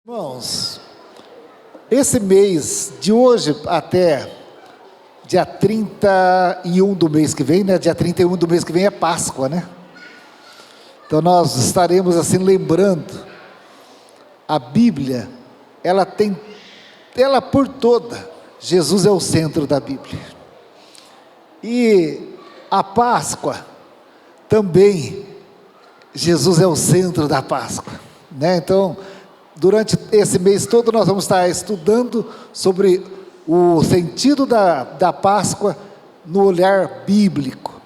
Irmãos, esse mês, de hoje até dia 31 do mês que vem, né? Dia 31 do mês que vem é Páscoa, né? Então nós estaremos assim lembrando, a Bíblia, ela por toda, Jesus é o centro da Bíblia. E a Páscoa, também, Jesus é o centro da Páscoa, né? Então, durante esse mês todo nós vamos estar estudando sobre o sentido da Páscoa no olhar bíblico,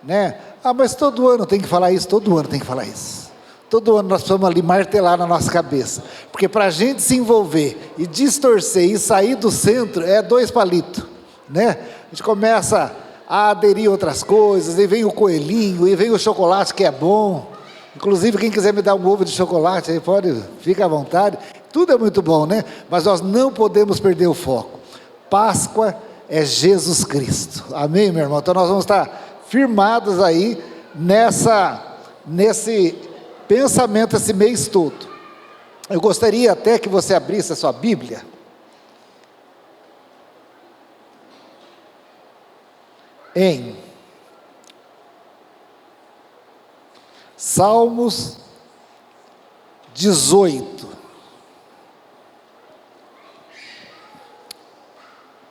né? Mas todo ano tem que falar isso, todo ano tem que falar isso. Todo ano nós precisamos ali martelar na nossa cabeça, porque para a gente se envolver e distorcer e sair do centro é 2 palitos, né? A gente começa a aderir a outras coisas, e vem o coelhinho, e vem o chocolate que é bom. Inclusive, quem quiser me dar um ovo de chocolate, aí pode, fica à vontade. Tudo é muito bom, né? Mas nós não podemos perder o foco. Páscoa é Jesus Cristo. Amém, meu irmão? Então nós vamos estar firmados aí nesse pensamento esse mês todo. Eu gostaria até que você abrisse a sua Bíblia em Salmos 18,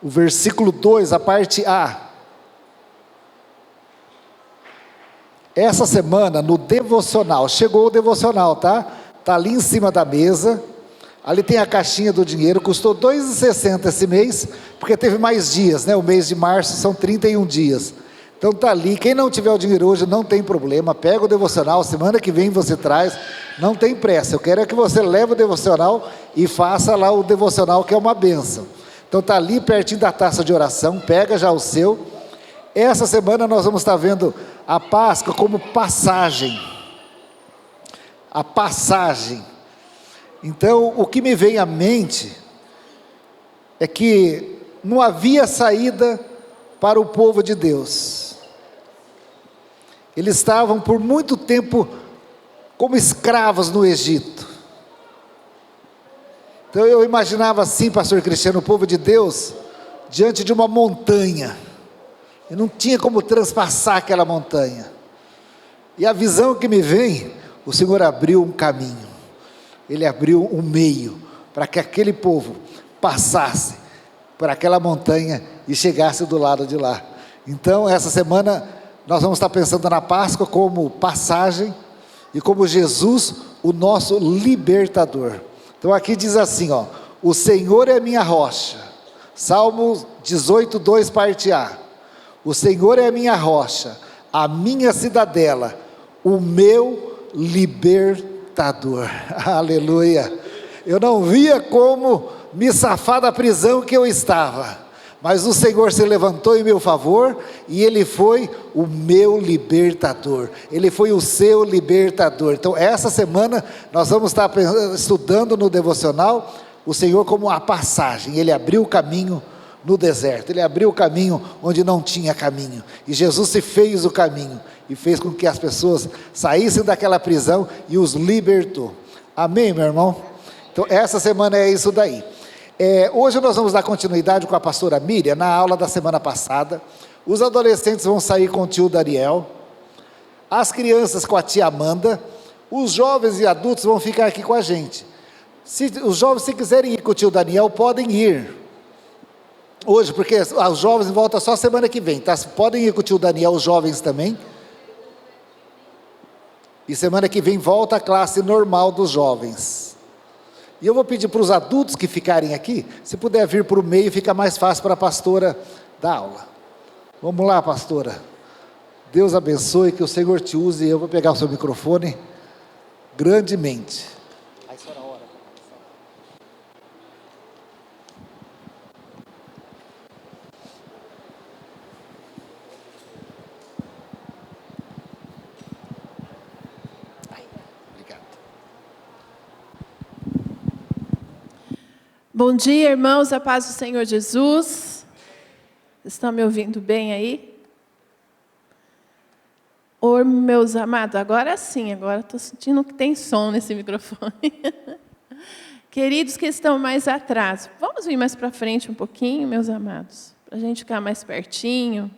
o versículo 2, a parte A. Essa semana no devocional, chegou o devocional, tá? Está ali em cima da mesa, ali tem a caixinha do dinheiro, custou R$ 2,60 esse mês, porque teve mais dias, né? O mês de março são 31 dias. Então está ali, quem não tiver o dinheiro hoje não tem problema, pega o devocional, semana que vem você traz, não tem pressa, eu quero é que você leve o devocional e faça lá o devocional, que é uma bênção. Então está ali pertinho da taça de oração, pega já o seu. Essa semana nós vamos estar vendo a Páscoa como passagem, a passagem. Então o que me vem à mente é que não havia saída para o povo de Deus. Eles estavam por muito tempo como escravos no Egito. Então eu imaginava assim, pastor Cristiano, o povo de Deus diante de uma montanha, e não tinha como transpassar aquela montanha. E a visão que me vem, o Senhor abriu um caminho, Ele abriu um meio, para que aquele povo passasse por aquela montanha e chegasse do lado de lá. Então essa semana nós vamos estar pensando na Páscoa como passagem, e como Jesus, o nosso libertador. Então aqui diz assim, ó: o Senhor é minha rocha. Salmo 18, 2, parte A. O Senhor é a minha rocha, a minha cidadela, o meu libertador. Aleluia. Eu não via como me safar da prisão que eu estava, mas o Senhor se levantou em meu favor, e Ele foi o meu libertador, Ele foi o seu libertador. Então essa semana nós vamos estar estudando no devocional, o Senhor como a passagem. Ele abriu o caminho no deserto, Ele abriu o caminho onde não tinha caminho, e Jesus se fez o caminho, e fez com que as pessoas saíssem daquela prisão, e os libertou. Amém, meu irmão? Então essa semana é isso daí. Hoje nós vamos dar continuidade com a pastora Miriam, na aula da semana passada. Os adolescentes vão sair com o tio Daniel, as crianças com a tia Amanda, os jovens e adultos vão ficar aqui com a gente. Os jovens, se quiserem ir com o tio Daniel, podem ir hoje, porque os jovens voltam só semana que vem, tá? Podem ir com o tio Daniel, os jovens também, e semana que vem volta a classe normal dos jovens. E eu vou pedir para os adultos que ficarem aqui, se puder vir para o meio, fica mais fácil para a pastora dar aula. Vamos lá, pastora. Deus abençoe, que o Senhor te use, e eu vou pegar o seu microfone grandemente. Aí só na hora. Obrigado. Bom dia, irmãos, a paz do Senhor Jesus. Estão me ouvindo bem aí? Ô, meus amados, agora sim, agora estou sentindo que tem som nesse microfone. Queridos que estão mais atrás, vamos vir mais para frente um pouquinho, meus amados, para a gente ficar mais pertinho.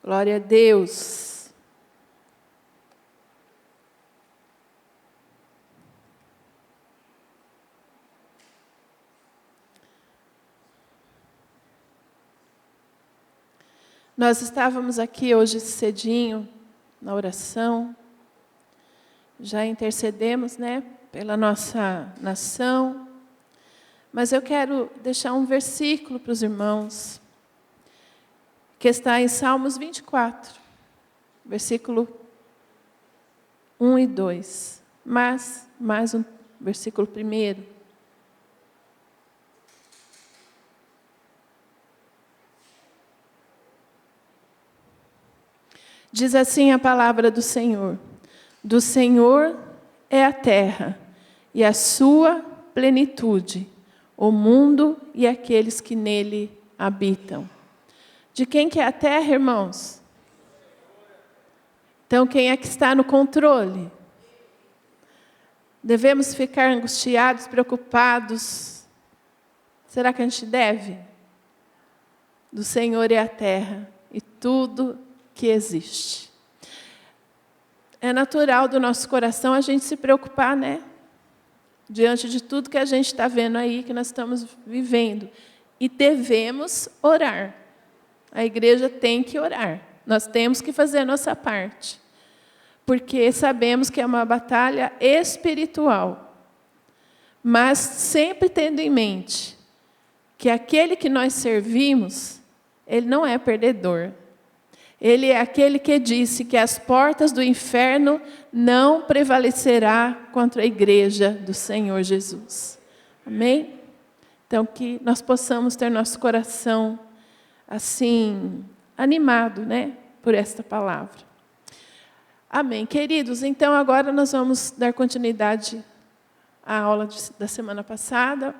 Glória a Deus. Nós estávamos aqui hoje cedinho na oração, já intercedemos, né, pela nossa nação, mas eu quero deixar um versículo para os irmãos, que está em Salmos 24, versículo 1 e 2, mas mais um versículo primeiro. Diz assim a palavra do Senhor: do Senhor é a terra e a sua plenitude, o mundo e aqueles que nele habitam. De quem que é a terra, irmãos? Então, quem é que está no controle? Devemos ficar angustiados, preocupados? Será que a gente deve? Do Senhor é a terra e tudo que existe. É natural do nosso coração a gente se preocupar, né? Diante de tudo que a gente está vendo aí, que nós estamos vivendo. E devemos orar. A igreja tem que orar. Nós temos que fazer a nossa parte. Porque sabemos que é uma batalha espiritual. Mas sempre tendo em mente que aquele que nós servimos, ele não é perdedor. Ele é aquele que disse que as portas do inferno não prevalecerá contra a igreja do Senhor Jesus. Amém? Então, que nós possamos ter nosso coração, assim, animado, né, por esta palavra. Amém. Queridos, então agora nós vamos dar continuidade à aula da semana passada.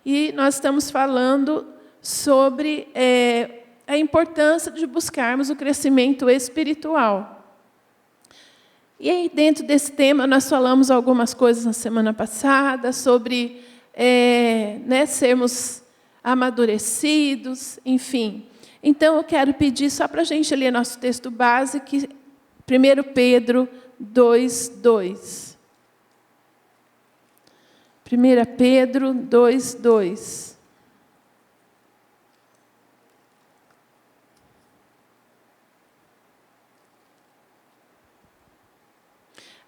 E nós estamos falando sobre a importância de buscarmos o crescimento espiritual. E aí, dentro desse tema, nós falamos algumas coisas na semana passada, sobre sermos amadurecidos, enfim. Então, eu quero pedir, só para a gente ler nosso texto base, que 1 Pedro 2:2. 1 Pedro 2:2.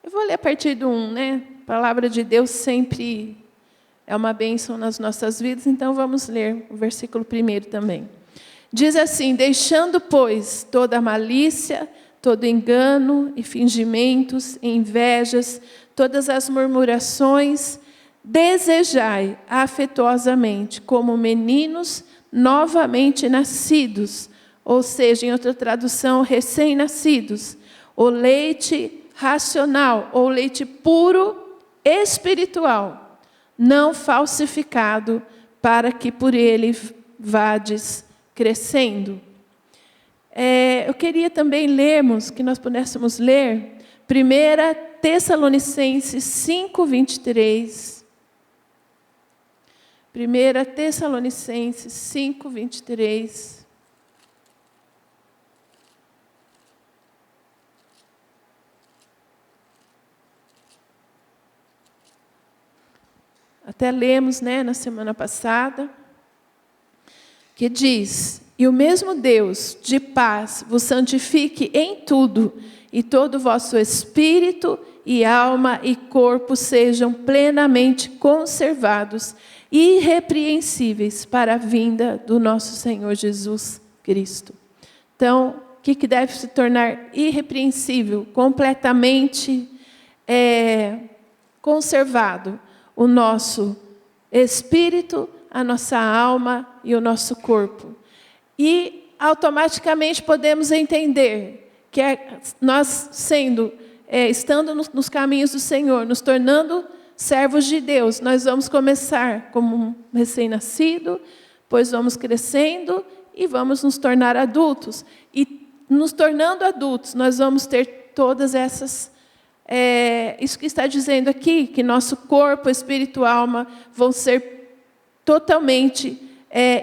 Eu vou ler a partir do 1, né? A palavra de Deus sempre é uma bênção nas nossas vidas, então vamos ler o versículo 1 também. Diz assim: deixando, pois, toda a malícia, todo engano e fingimentos, e invejas, todas as murmurações, desejai afetuosamente, como meninos novamente nascidos, ou seja, em outra tradução, recém-nascidos, o leite racional, ou leite puro espiritual, não falsificado, para que por ele vades crescendo. Eu queria também lermos, que nós pudéssemos ler, 1 Tessalonicenses 5:23. 1 Tessalonicenses 5:23. Até lemos, né, na semana passada, que diz: e o mesmo Deus de paz vos santifique em tudo, e todo o vosso espírito e alma e corpo sejam plenamente conservados, irrepreensíveis para a vinda do nosso Senhor Jesus Cristo. Então, o que deve se tornar irrepreensível? Completamente conservado o nosso espírito, a nossa alma e o nosso corpo. E automaticamente podemos entender que nós estando nos caminhos do Senhor, nos tornando servos de Deus, nós vamos começar como um recém-nascido, pois vamos crescendo e vamos nos tornar adultos. E nos tornando adultos, nós vamos ter todas essas isso que está dizendo aqui, que nosso corpo, espírito e alma vão ser totalmente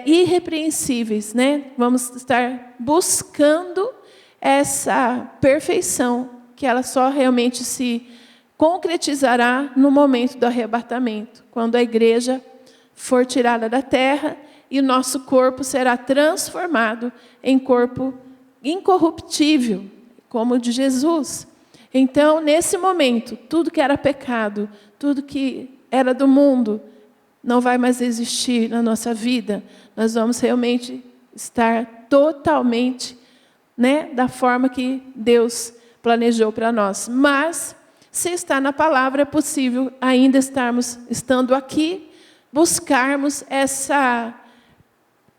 irrepreensíveis, né? Vamos estar buscando essa perfeição, que ela só realmente se concretizará no momento do arrebatamento, quando a igreja for tirada da terra e o nosso corpo será transformado em corpo incorruptível, como o de Jesus. Então, nesse momento, tudo que era pecado, tudo que era do mundo, não vai mais existir na nossa vida. Nós vamos realmente estar totalmente, né, da forma que Deus planejou para nós. Mas, se está na palavra, é possível ainda estando aqui, buscarmos essa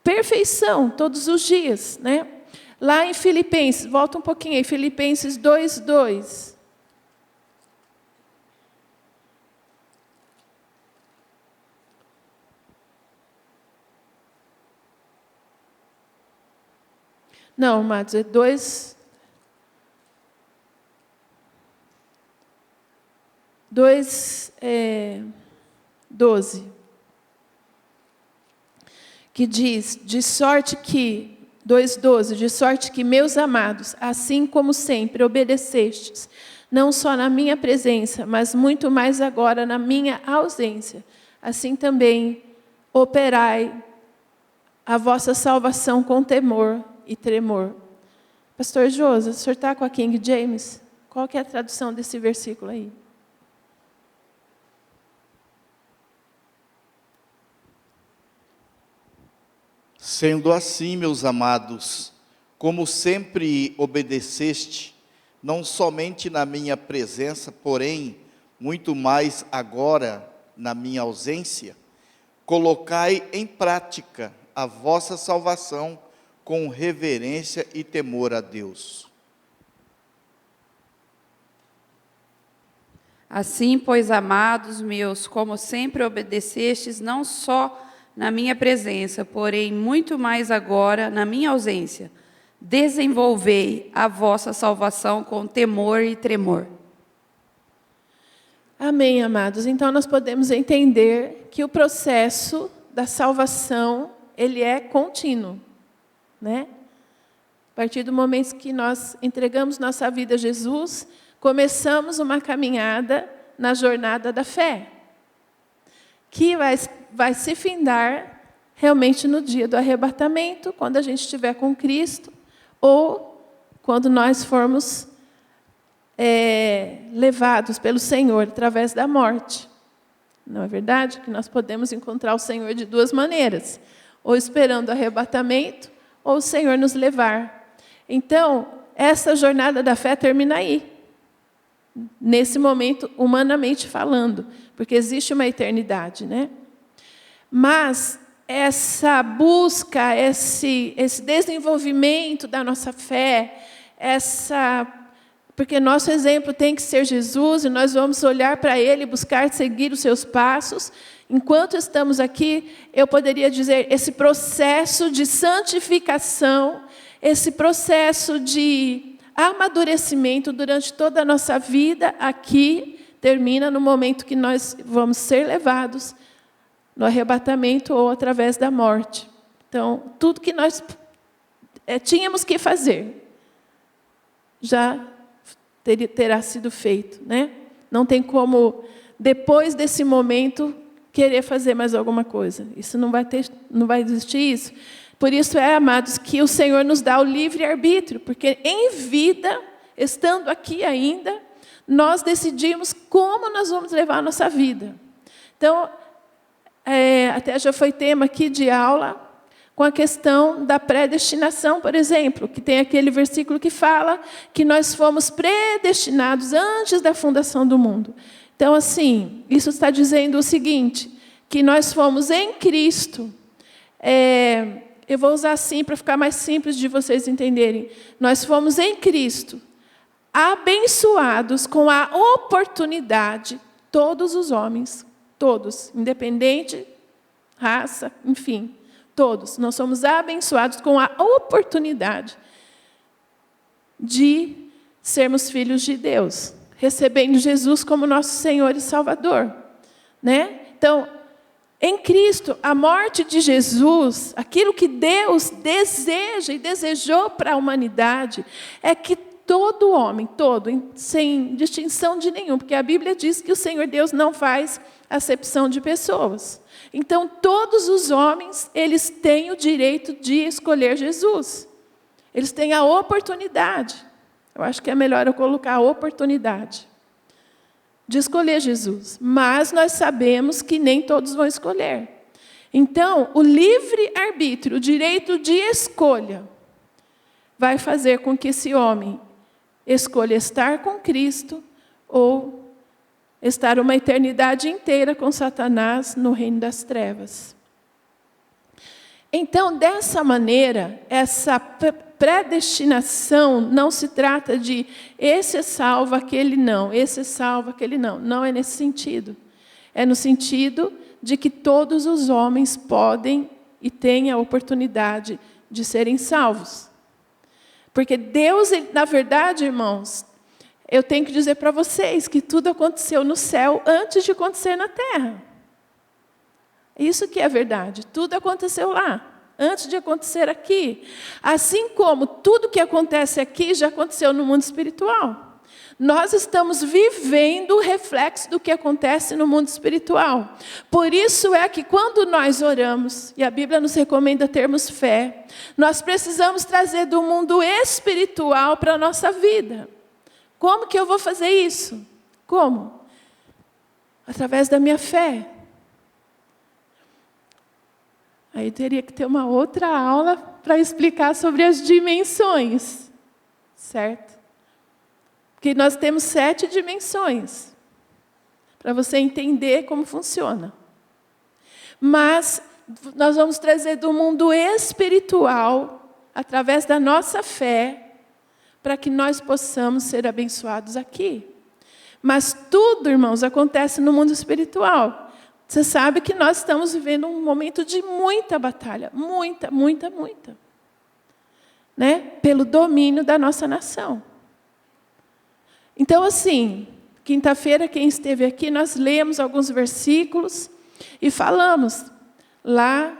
perfeição todos os dias, né? Lá em Filipenses, volta um pouquinho aí, Filipenses 2:2. Não, amados, é 12. Que diz, 2:12, de sorte que, meus amados, assim como sempre obedecestes, não só na minha presença, mas muito mais agora na minha ausência, assim também operai a vossa salvação com temor e tremor. Pastor Josa, o senhor está com a King James? Qual que é a tradução desse versículo aí? Sendo assim, meus amados, como sempre obedeceste, não somente na minha presença, porém, muito mais agora na minha ausência, colocai em prática a vossa salvação com reverência e temor a Deus. Assim, pois, amados meus, como sempre obedecestes, não só na minha presença, porém, muito mais agora na minha ausência, desenvolvei a vossa salvação com temor e tremor. Amém, amados. Então, nós podemos entender que o processo da salvação, ele é contínuo, né? A partir do momento que nós entregamos nossa vida a Jesus, começamos uma caminhada na jornada da fé, que vai se findar realmente no dia do arrebatamento, quando a gente estiver com Cristo, ou quando nós formos levados pelo Senhor através da morte. Não é verdade? Que nós podemos encontrar o Senhor de duas maneiras, ou esperando o arrebatamento, ou o Senhor nos levar. Então, essa jornada da fé termina aí, nesse momento, humanamente falando, porque existe uma eternidade, né? Mas essa busca, esse desenvolvimento da nossa fé, porque nosso exemplo tem que ser Jesus, e nós vamos olhar para Ele, buscar seguir os seus passos. Enquanto estamos aqui, eu poderia dizer, esse processo de santificação, esse processo de amadurecimento durante toda a nossa vida aqui, termina no momento que nós vamos ser levados no arrebatamento ou através da morte. Então, tudo que nós tínhamos que fazer, já terá sido feito, né? Não tem como, depois desse momento, querer fazer mais alguma coisa. Isso não vai existir isso. Por isso amados, que o Senhor nos dá o livre-arbítrio, porque em vida, estando aqui ainda, nós decidimos como nós vamos levar a nossa vida. Então, até já foi tema aqui de aula, com a questão da predestinação, por exemplo, que tem aquele versículo que fala que nós fomos predestinados antes da fundação do mundo. Então, assim, isso está dizendo o seguinte, que nós fomos em Cristo. Eu vou usar assim para ficar mais simples de vocês entenderem. Nós fomos em Cristo, abençoados com a oportunidade, todos os homens, todos, independente, raça, enfim, todos, nós somos abençoados com a oportunidade de sermos filhos de Deus. recebendo Jesus como nosso Senhor e Salvador, né? Então, em Cristo, a morte de Jesus, aquilo que Deus deseja e desejou para a humanidade, é que todo homem, sem distinção de nenhum, porque a Bíblia diz que o Senhor Deus não faz acepção de pessoas. Então, todos os homens, eles têm o direito de escolher Jesus. Eles têm a oportunidade. Eu acho que é melhor eu colocar a oportunidade de escolher Jesus. Mas nós sabemos que nem todos vão escolher. Então, o livre-arbítrio, o direito de escolha, vai fazer com que esse homem escolha estar com Cristo ou estar uma eternidade inteira com Satanás no reino das trevas. Então, dessa maneira, essa predestinação não se trata de esse é salvo, aquele não, esse é salvo, aquele não. Não é nesse sentido. É no sentido de que todos os homens podem e têm a oportunidade de serem salvos. Porque Deus, na verdade, irmãos, eu tenho que dizer para vocês que tudo aconteceu no céu antes de acontecer na terra. Isso que é verdade. Tudo aconteceu lá, antes de acontecer aqui. Assim como tudo que acontece aqui já aconteceu no mundo espiritual. Nós estamos vivendo o reflexo do que acontece no mundo espiritual. Por isso é que quando nós oramos, e a Bíblia nos recomenda termos fé, nós precisamos trazer do mundo espiritual para a nossa vida. Como que eu vou fazer isso? Como? Através da minha fé. Aí teria que ter uma outra aula para explicar sobre as dimensões, certo? Porque nós temos 7 dimensões, para você entender como funciona. Mas nós vamos trazer do mundo espiritual, através da nossa fé, para que nós possamos ser abençoados aqui. Mas tudo, irmãos, acontece no mundo espiritual. Você sabe que nós estamos vivendo um momento de muita batalha, muita, né? Pelo domínio da nossa nação. Então, assim, quinta-feira, quem esteve aqui, nós lemos alguns versículos e falamos. Lá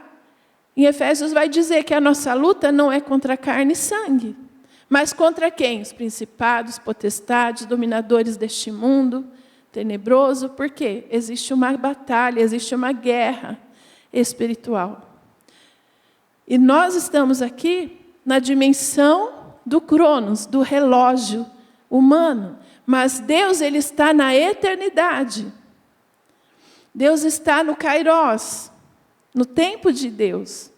em Efésios vai dizer que a nossa luta não é contra carne e sangue, mas contra quem? Os principados, potestades, dominadores deste mundo tenebroso. Por quê? Existe uma batalha, existe uma guerra espiritual. E nós estamos aqui na dimensão do Cronos, do relógio humano. Mas Deus, Ele está na eternidade. Deus está no Kairos, no tempo de Deus.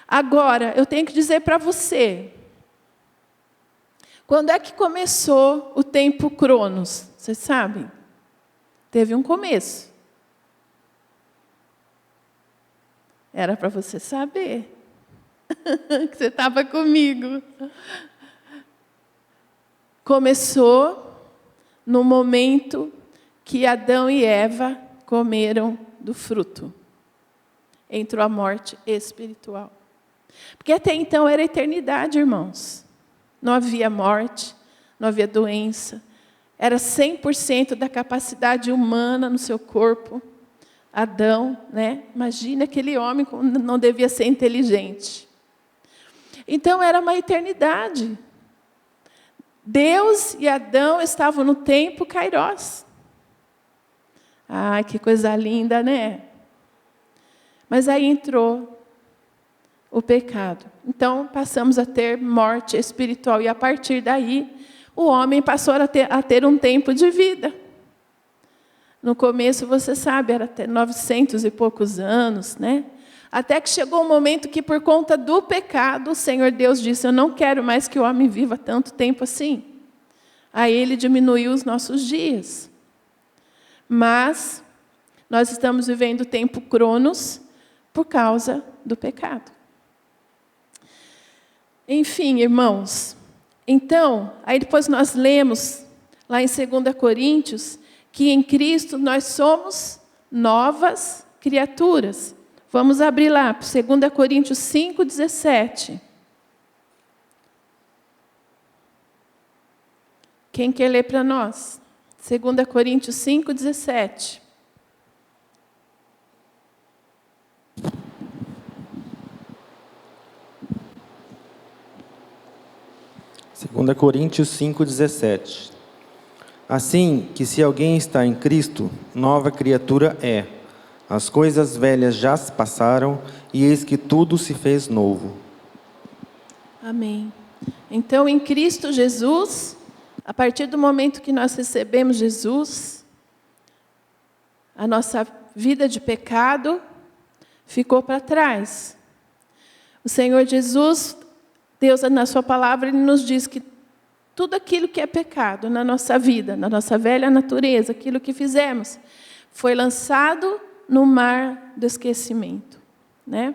Agora, eu tenho que dizer para você, quando é que começou o tempo Cronos? Vocês sabem? Teve um começo. Era para você saber que você estava comigo. Começou no momento que Adão e Eva comeram do fruto. Entrou a morte espiritual. Porque até então era eternidade, irmãos. Não havia morte, não havia doença. Era 100% da capacidade humana no seu corpo. Adão, né? Imagina aquele homem como não devia ser inteligente. Então era uma eternidade. Deus e Adão estavam no tempo Kairos. Ai, que coisa linda, né? Mas aí entrou o pecado. Então, passamos a ter morte espiritual. E a partir daí, o homem passou a ter um tempo de vida. No começo, você sabe, era até 900 e poucos anos, né? Até que chegou um momento que, por conta do pecado, o Senhor Deus disse: eu não quero mais que o homem viva tanto tempo assim. Aí Ele diminuiu os nossos dias. Mas nós estamos vivendo o tempo Cronos por causa do pecado. Enfim, irmãos. Então, aí depois nós lemos lá em 2 Coríntios que em Cristo nós somos novas criaturas. Vamos abrir lá, 2 Coríntios 5:17. Quem quer ler para nós? 2 Coríntios 5:17. 2 Coríntios 5:17. Assim que se alguém está em Cristo, nova criatura é. As coisas velhas já se passaram, e eis que tudo se fez novo. Amém. Então, em Cristo Jesus, a partir do momento que nós recebemos Jesus, a nossa vida de pecado ficou para trás. O Senhor Jesus, Deus, na sua palavra, Ele nos diz que tudo aquilo que é pecado na nossa vida, na nossa velha natureza, aquilo que fizemos, foi lançado no mar do esquecimento, né?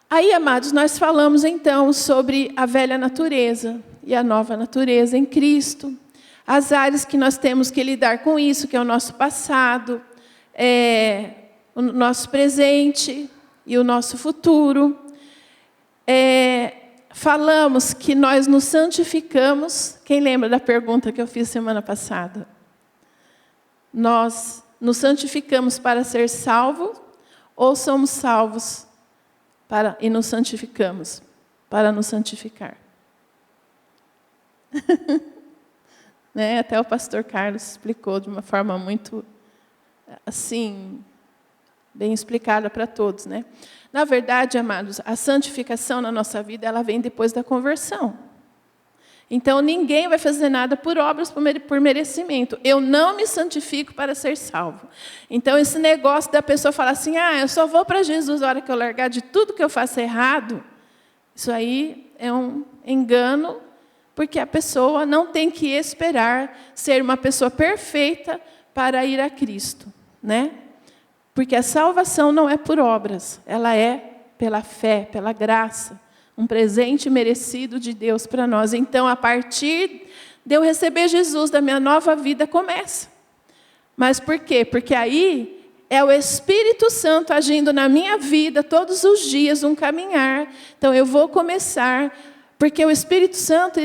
Aí, amados, nós falamos então sobre a velha natureza e a nova natureza em Cristo, as áreas que nós temos que lidar com isso, que é o nosso passado, o nosso presente e o nosso futuro. Falamos que nós nos santificamos. Quem lembra da pergunta que eu fiz semana passada? Nós nos santificamos para ser salvos ou somos salvos e nos santificamos para nos santificar? Né? Até o pastor Carlos explicou de uma forma muito, assim, bem explicada para todos, né? Na verdade, amados, a santificação na nossa vida, ela vem depois da conversão. Então, ninguém vai fazer nada por obras, por merecimento. Eu não me santifico para ser salvo. Então, esse negócio da pessoa falar assim, eu só vou para Jesus na hora que eu largar de tudo que eu faço errado, isso aí é um engano, porque a pessoa não tem que esperar ser uma pessoa perfeita para ir a Cristo, né? Porque a salvação não é por obras, ela é pela fé, pela graça, um presente merecido de Deus para nós. Então, a partir de eu receber Jesus da minha nova vida, começa. Mas por quê? Porque aí é o Espírito Santo agindo na minha vida todos os dias, um caminhar. Então, eu vou começar, porque o Espírito Santo,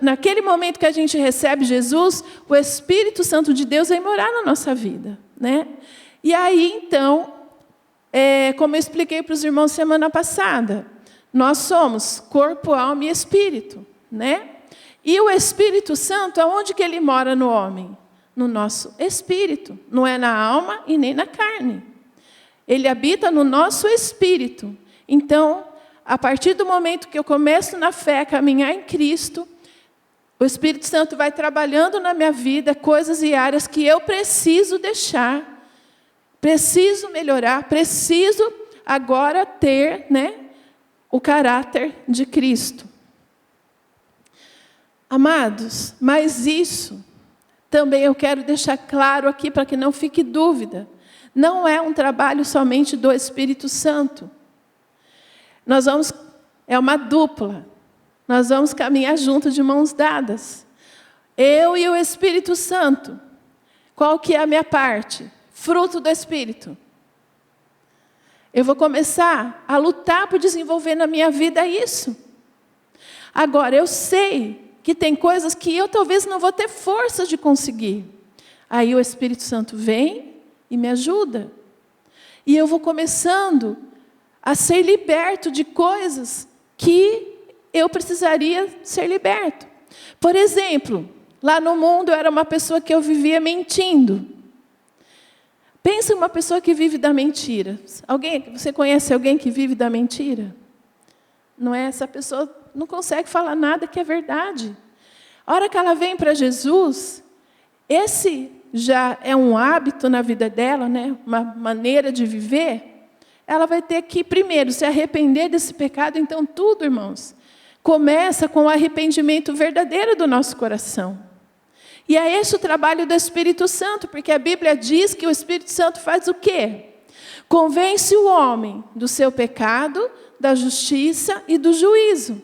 naquele momento que a gente recebe Jesus, o Espírito Santo de Deus vem morar na nossa vida, né? E aí, então, como eu expliquei para os irmãos semana passada, nós somos corpo, alma e espírito, né? E o Espírito Santo, aonde que ele mora no homem? No nosso espírito, não é na alma e nem na carne. Ele habita no nosso espírito. Então, a partir do momento que eu começo na fé a caminhar em Cristo, o Espírito Santo vai trabalhando na minha vida coisas e áreas que eu preciso deixar, preciso melhorar, preciso agora ter, né, o caráter de Cristo. Amados, mas isso também eu quero deixar claro aqui para que não fique dúvida. Não é um trabalho somente do Espírito Santo. É uma dupla. Nós vamos caminhar juntos de mãos dadas. Eu e o Espírito Santo. Qual que é a minha parte? Fruto do Espírito. Eu vou começar a lutar por desenvolver na minha vida isso. Agora, eu sei que tem coisas que eu talvez não vou ter força de conseguir. Aí o Espírito Santo vem e me ajuda. E eu vou começando a ser liberto de coisas que eu precisaria ser liberto. Por exemplo, lá no mundo eu era uma pessoa que eu vivia mentindo. Pensa em uma pessoa que vive da mentira. Você conhece alguém que vive da mentira? Não é? Essa pessoa não consegue falar nada que é verdade. A hora que ela vem para Jesus, esse já é um hábito na vida dela, né? Uma maneira de viver. Ela vai ter que, primeiro, se arrepender desse pecado. Então, tudo, irmãos, começa com o arrependimento verdadeiro do nosso coração. E é esse o trabalho do Espírito Santo, porque a Bíblia diz que o Espírito Santo faz o quê? Convence o homem do seu pecado, da justiça e do juízo.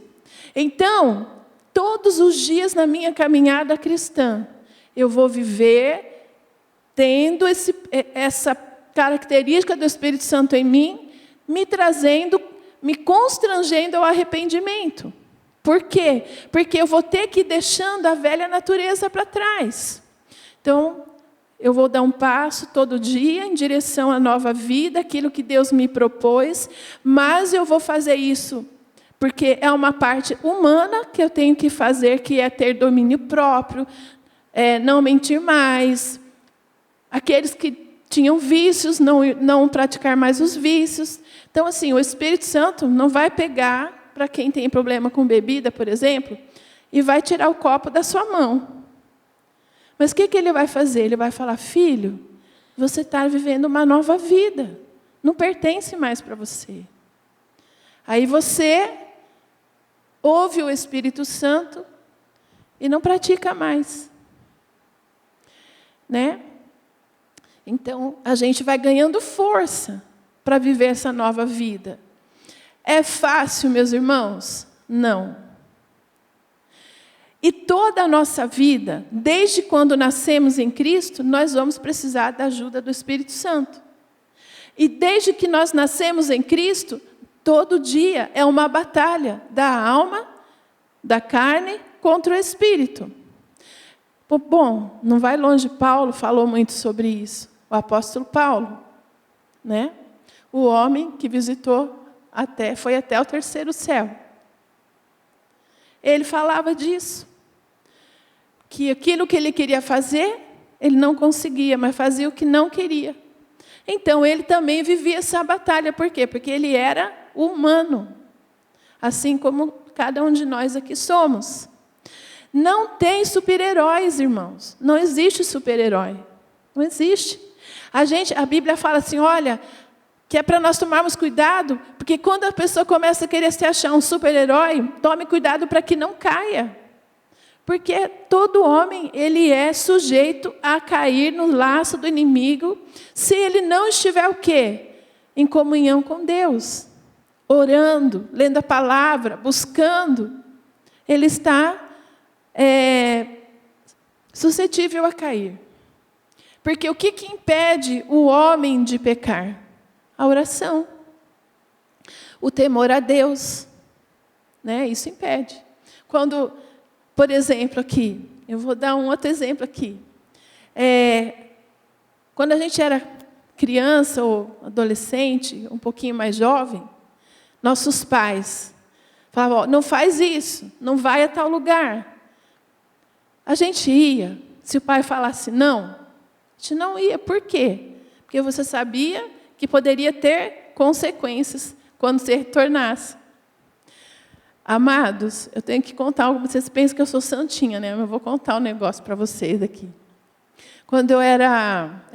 Então, todos os dias na minha caminhada cristã, eu vou viver tendo essa característica do Espírito Santo em mim, me trazendo, me constrangendo ao arrependimento. Por quê? Porque eu vou ter que ir deixando a velha natureza para trás. Então, eu vou dar um passo todo dia em direção à nova vida, aquilo que Deus me propôs, mas eu vou fazer isso porque é uma parte humana que eu tenho que fazer, que é ter domínio próprio, não mentir mais. Aqueles que tinham vícios, não praticar mais os vícios. Então, assim, o Espírito Santo não vai pegar, para quem tem problema com bebida, por exemplo, e vai tirar o copo da sua mão. Mas o que ele vai fazer? Ele vai falar, filho, você está vivendo uma nova vida. Não pertence mais para você. Aí você ouve o Espírito Santo e não pratica mais. Né? Então, a gente vai ganhando força para viver essa nova vida. É fácil, meus irmãos? Não. E toda a nossa vida, desde quando nascemos em Cristo, nós vamos precisar da ajuda do Espírito Santo. E desde que nós nascemos em Cristo, todo dia é uma batalha da alma, da carne, contra o Espírito. Bom, não vai longe, Paulo falou muito sobre isso. O apóstolo Paulo, né? O homem que visitou foi até o terceiro céu. Ele falava disso. Que aquilo que ele queria fazer, ele não conseguia, mas fazia o que não queria. Então, ele também vivia essa batalha. Por quê? Porque ele era humano. Assim como cada um de nós aqui somos. Não tem super-heróis, irmãos. Não existe super-herói. Não existe. A Bíblia fala assim, olha, que é para nós tomarmos cuidado, porque quando a pessoa começa a querer se achar um super-herói, tome cuidado para que não caia. Porque todo homem, ele é sujeito a cair no laço do inimigo, se ele não estiver o quê? Em comunhão com Deus. Orando, lendo a palavra, buscando. Ele está suscetível a cair. Porque o que impede o homem de pecar? A oração. O temor a Deus. Né? Isso impede. Quando, por exemplo, aqui, eu vou dar um outro exemplo aqui. Quando a gente era criança ou adolescente, um pouquinho mais jovem, nossos pais falavam, não faz isso, não vai a tal lugar. A gente ia, se o pai falasse não, a gente não ia. Por quê? Porque você sabia que poderia ter consequências quando você retornasse. Amados, eu tenho que contar algo. Vocês pensam que eu sou santinha, né? Mas eu vou contar um negócio para vocês aqui. Quando eu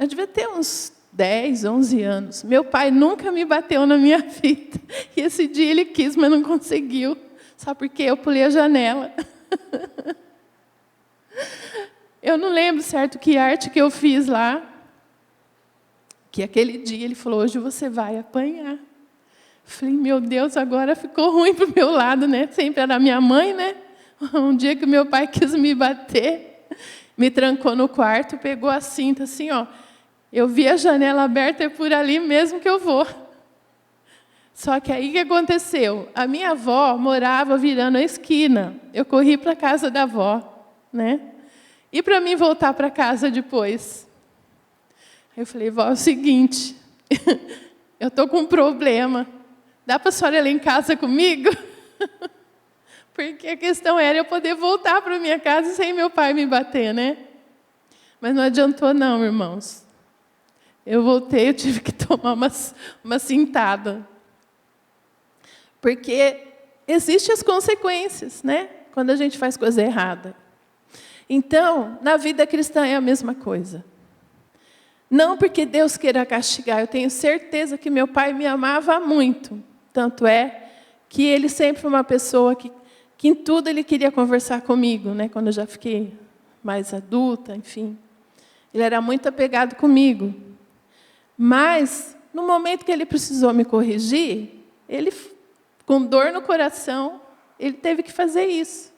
devia ter uns 10, 11 anos. Meu pai nunca me bateu na minha vida. E esse dia ele quis, mas não conseguiu. Sabe por quê? Eu pulei a janela. Eu não lembro certo que arte que eu fiz lá. Que aquele dia ele falou, hoje você vai apanhar. Falei, meu Deus, agora ficou ruim para o meu lado, né? Sempre era minha mãe, né? Um dia que o meu pai quis me bater, me trancou no quarto, pegou a cinta assim, ó. Eu vi a janela aberta, é por ali mesmo que eu vou. Só que aí o que aconteceu? A minha avó morava virando a esquina. Eu corri para a casa da avó, né? E para mim voltar para casa depois? Eu falei, vó, é o seguinte, eu estou com um problema. Dá para a senhora ir lá em casa comigo? Porque a questão era eu poder voltar para a minha casa sem meu pai me bater, né? Mas não adiantou não, irmãos. Eu voltei, eu tive que tomar uma cintada. Porque existem as consequências, né? Quando a gente faz coisa errada. Então, na vida cristã é a mesma coisa. Não porque Deus queira castigar, eu tenho certeza que meu pai me amava muito. Tanto é que ele sempre foi uma pessoa que em tudo ele queria conversar comigo, né? Quando eu já fiquei mais adulta, enfim. Ele era muito apegado comigo. Mas, no momento que ele precisou me corrigir, ele, com dor no coração, ele teve que fazer isso.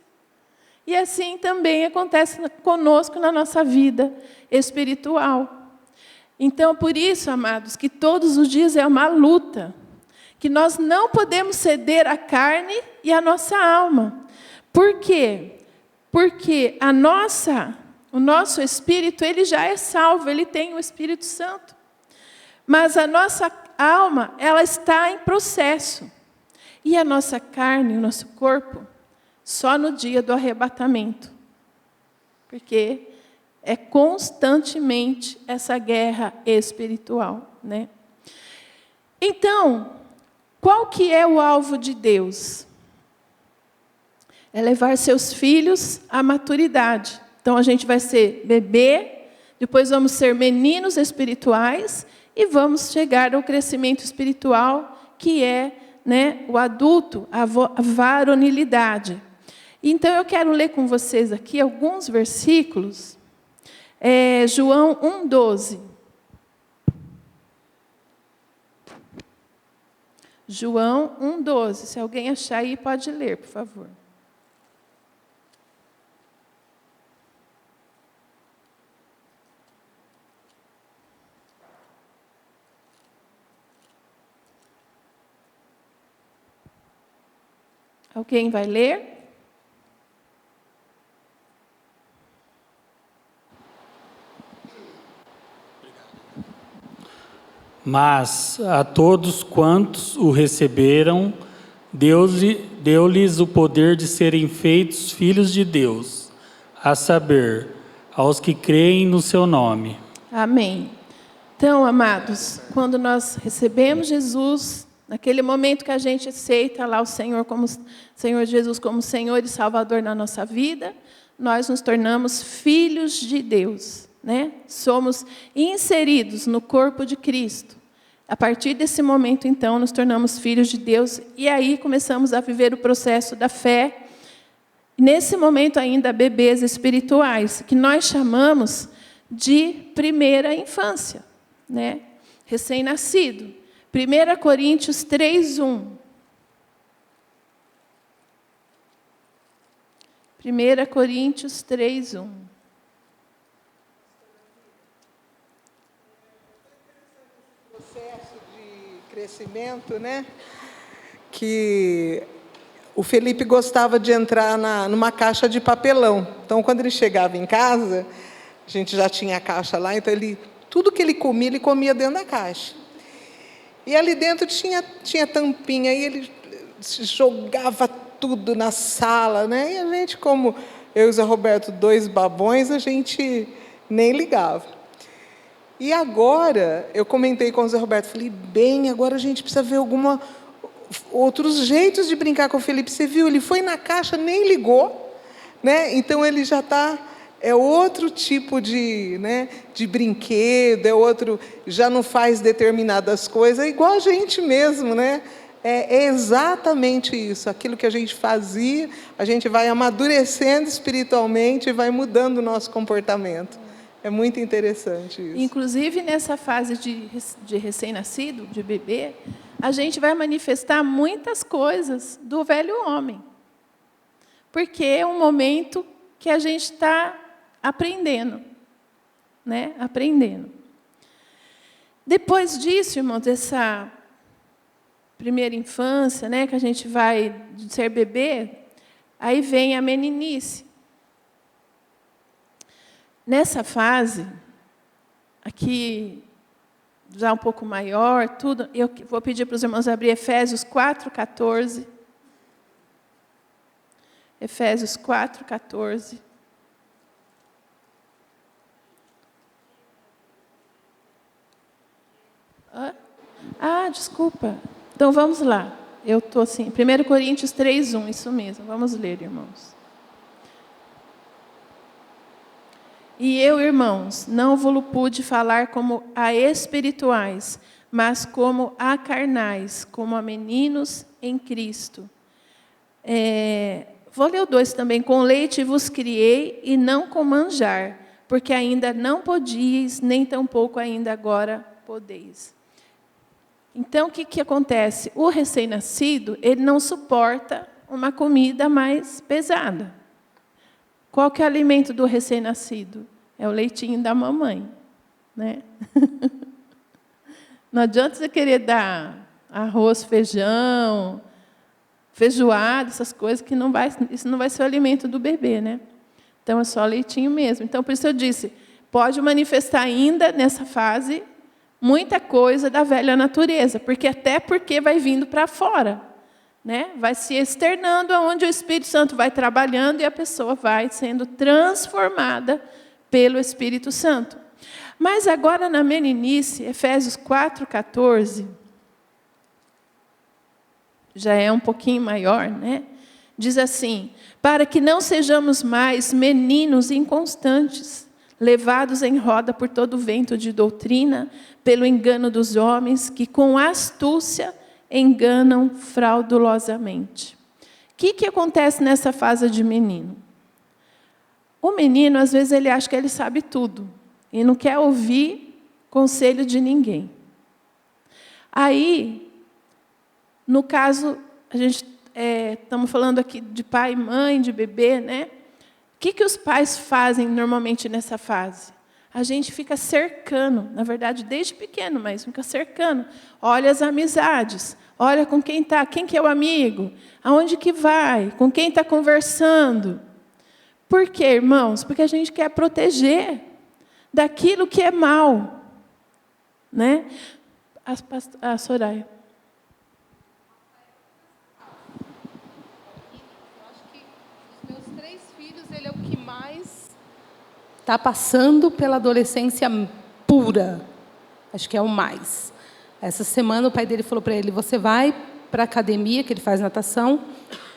E assim também acontece conosco na nossa vida espiritual. Então, por isso, amados, que todos os dias é uma luta. que nós não podemos ceder à carne e à nossa alma. Por quê? Porque o nosso espírito, ele já é salvo, ele tem o Espírito Santo. Mas a nossa alma, ela está em processo. E a nossa carne, o nosso corpo, só no dia do arrebatamento. Porque é constantemente essa guerra espiritual, né? Então, qual que é o alvo de Deus? É levar seus filhos à maturidade. Então, a gente vai ser bebê, depois vamos ser meninos espirituais e vamos chegar ao crescimento espiritual, que é, né, o adulto, a varonilidade. Então, eu quero ler com vocês aqui alguns versículos. João 1,12. João 1,12. Se alguém achar aí, pode ler, por favor. Alguém vai ler? Mas a todos quantos o receberam, deu-lhes o poder de serem feitos filhos de Deus, a saber, aos que creem no seu nome. Amém. Então, amados, quando nós recebemos Jesus, naquele momento que a gente aceita lá o Senhor Jesus como Senhor e Salvador na nossa vida, nós nos tornamos filhos de Deus, né? Somos inseridos no corpo de Cristo. A partir desse momento, então, nos tornamos filhos de Deus e aí começamos a viver o processo da fé. Nesse momento ainda, bebês espirituais, que nós chamamos de primeira infância, né? Recém-nascido. 1 Coríntios 3:1. 1 Coríntios 3:1. Processo de crescimento, né? Que o Felipe gostava de entrar numa caixa de papelão. Então, quando ele chegava em casa, a gente já tinha a caixa lá, então tudo que ele comia dentro da caixa. E ali dentro tinha tampinha, e ele jogava tudo na sala, né? E a gente, como eu e o Zé Roberto, 2 babões, a gente nem ligava. E agora, eu comentei com o Zé Roberto, falei, agora a gente precisa ver outros jeitos de brincar com o Felipe. Você viu, ele foi na caixa, nem ligou, né? Então ele já está... É outro tipo de brinquedo, já não faz determinadas coisas, é igual a gente mesmo, né? É exatamente isso, aquilo que a gente fazia, a gente vai amadurecendo espiritualmente e vai mudando o nosso comportamento. É muito interessante isso. Inclusive, nessa fase de recém-nascido, de bebê, a gente vai manifestar muitas coisas do velho homem. Porque é um momento que a gente está aprendendo, né? Aprendendo. Depois disso, irmãos, dessa primeira infância, né, que a gente vai ser bebê, aí vem a meninice. Nessa fase, aqui já um pouco maior, tudo, eu vou pedir para os irmãos abrir Efésios 4:14. Efésios 4:14. Desculpa. Então, vamos lá. Eu estou assim, 1 Coríntios 3:1, isso mesmo. Vamos ler, irmãos. E eu, irmãos, não vos pude falar como a espirituais, mas como a carnais, como a meninos em Cristo. Vou ler o 2 também. Com leite vos criei e não com manjar, porque ainda não podíeis, nem tampouco ainda agora podeis. Então, o que acontece? O recém-nascido, ele não suporta uma comida mais pesada. Qual que é o alimento do recém-nascido? É o leitinho da mamãe, né? Não adianta você querer dar arroz, feijão, feijoada, essas coisas que isso não vai ser o alimento do bebê, né? Então é só leitinho mesmo. Então por isso eu disse, pode manifestar ainda nessa fase muita coisa da velha natureza, até porque vai vindo para fora, né? Vai se externando aonde o Espírito Santo vai trabalhando e a pessoa vai sendo transformada pelo Espírito Santo. Mas agora na meninice, Efésios 4:14, já é um pouquinho maior, né? Diz assim: para que não sejamos mais meninos inconstantes, levados em roda por todo o vento de doutrina, pelo engano dos homens, que com astúcia enganam fraudulosamente. O que acontece nessa fase de menino? O menino, às vezes, ele acha que ele sabe tudo, e não quer ouvir conselho de ninguém. Aí, no caso, a gente estamos falando aqui de pai e mãe, de bebê, né? O que os pais fazem normalmente nessa fase? A gente fica cercando, na verdade, desde pequeno, mas fica cercando. Olha as amizades, olha com quem está, quem que é o amigo, aonde que vai, com quem está conversando. Por quê, irmãos? Porque a gente quer proteger daquilo que é mal, né? A Soraya. Ele é o que mais está passando pela adolescência pura. Acho que é o mais. Essa semana o pai dele falou para ele: você vai para a academia, que ele faz natação,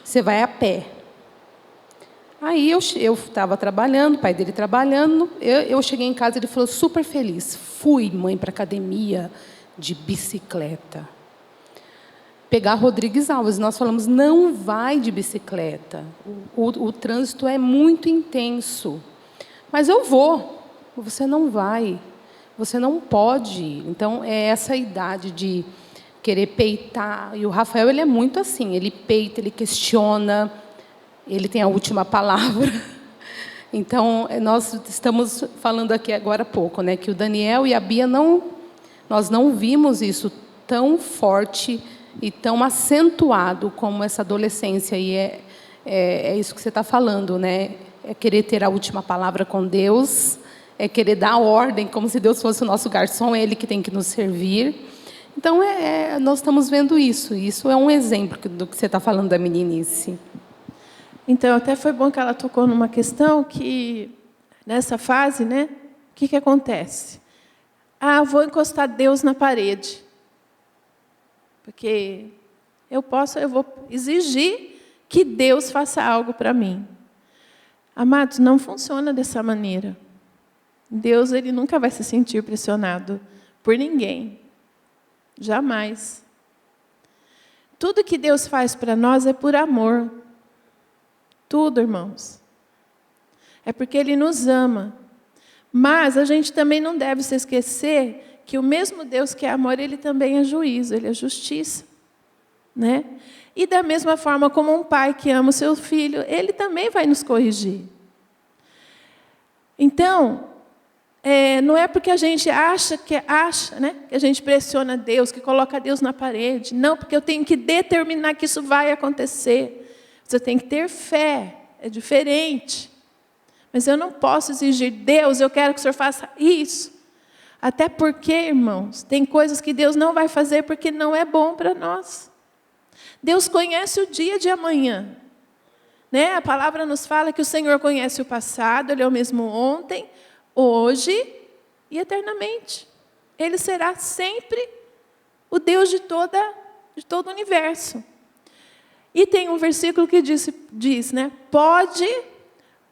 você vai a pé. Aí eu estava trabalhando, o pai dele trabalhando, eu cheguei em casa e ele falou super feliz: fui, mãe, para a academia de bicicleta. Pegar Rodrigues Alves, nós falamos, não vai de bicicleta, o trânsito é muito intenso. Mas eu vou, você não vai, você não pode. Então, é essa idade de querer peitar. E o Rafael, ele é muito assim, ele peita, ele questiona, ele tem a última palavra. Então, nós estamos falando aqui agora há pouco, né, que o Daniel e a Bia, nós não vimos isso tão forte e tão acentuado como essa adolescência. E é isso que você está falando, né? É querer ter a última palavra com Deus, é querer dar ordem, como se Deus fosse o nosso garçom, é Ele que tem que nos servir. Então, nós estamos vendo isso. Isso é um exemplo do que você está falando da meninice. Então, até foi bom que ela tocou numa questão que, nessa fase, né? O que acontece? Vou encostar Deus na parede. Porque eu vou exigir que Deus faça algo para mim. Amados, não funciona dessa maneira. Deus, ele nunca vai se sentir pressionado por ninguém. Jamais. Tudo que Deus faz para nós é por amor. Tudo, irmãos. É porque Ele nos ama. Mas a gente também não deve se esquecer que o mesmo Deus que é amor, Ele também é juízo, Ele é justiça, né? E da mesma forma como um pai que ama o seu filho, Ele também vai nos corrigir. Então, não é porque a gente acha, né, que a gente pressiona Deus, que coloca Deus na parede. Não, porque eu tenho que determinar que isso vai acontecer. Você tem que ter fé, é diferente. Mas eu não posso exigir, Deus, eu quero que o Senhor faça isso. Até porque, irmãos, tem coisas que Deus não vai fazer porque não é bom para nós. Deus conhece o dia de amanhã, né? A palavra nos fala que o Senhor conhece o passado, Ele é o mesmo ontem, hoje e eternamente. Ele será sempre o Deus de todo o universo. E tem um versículo que diz, né? Pode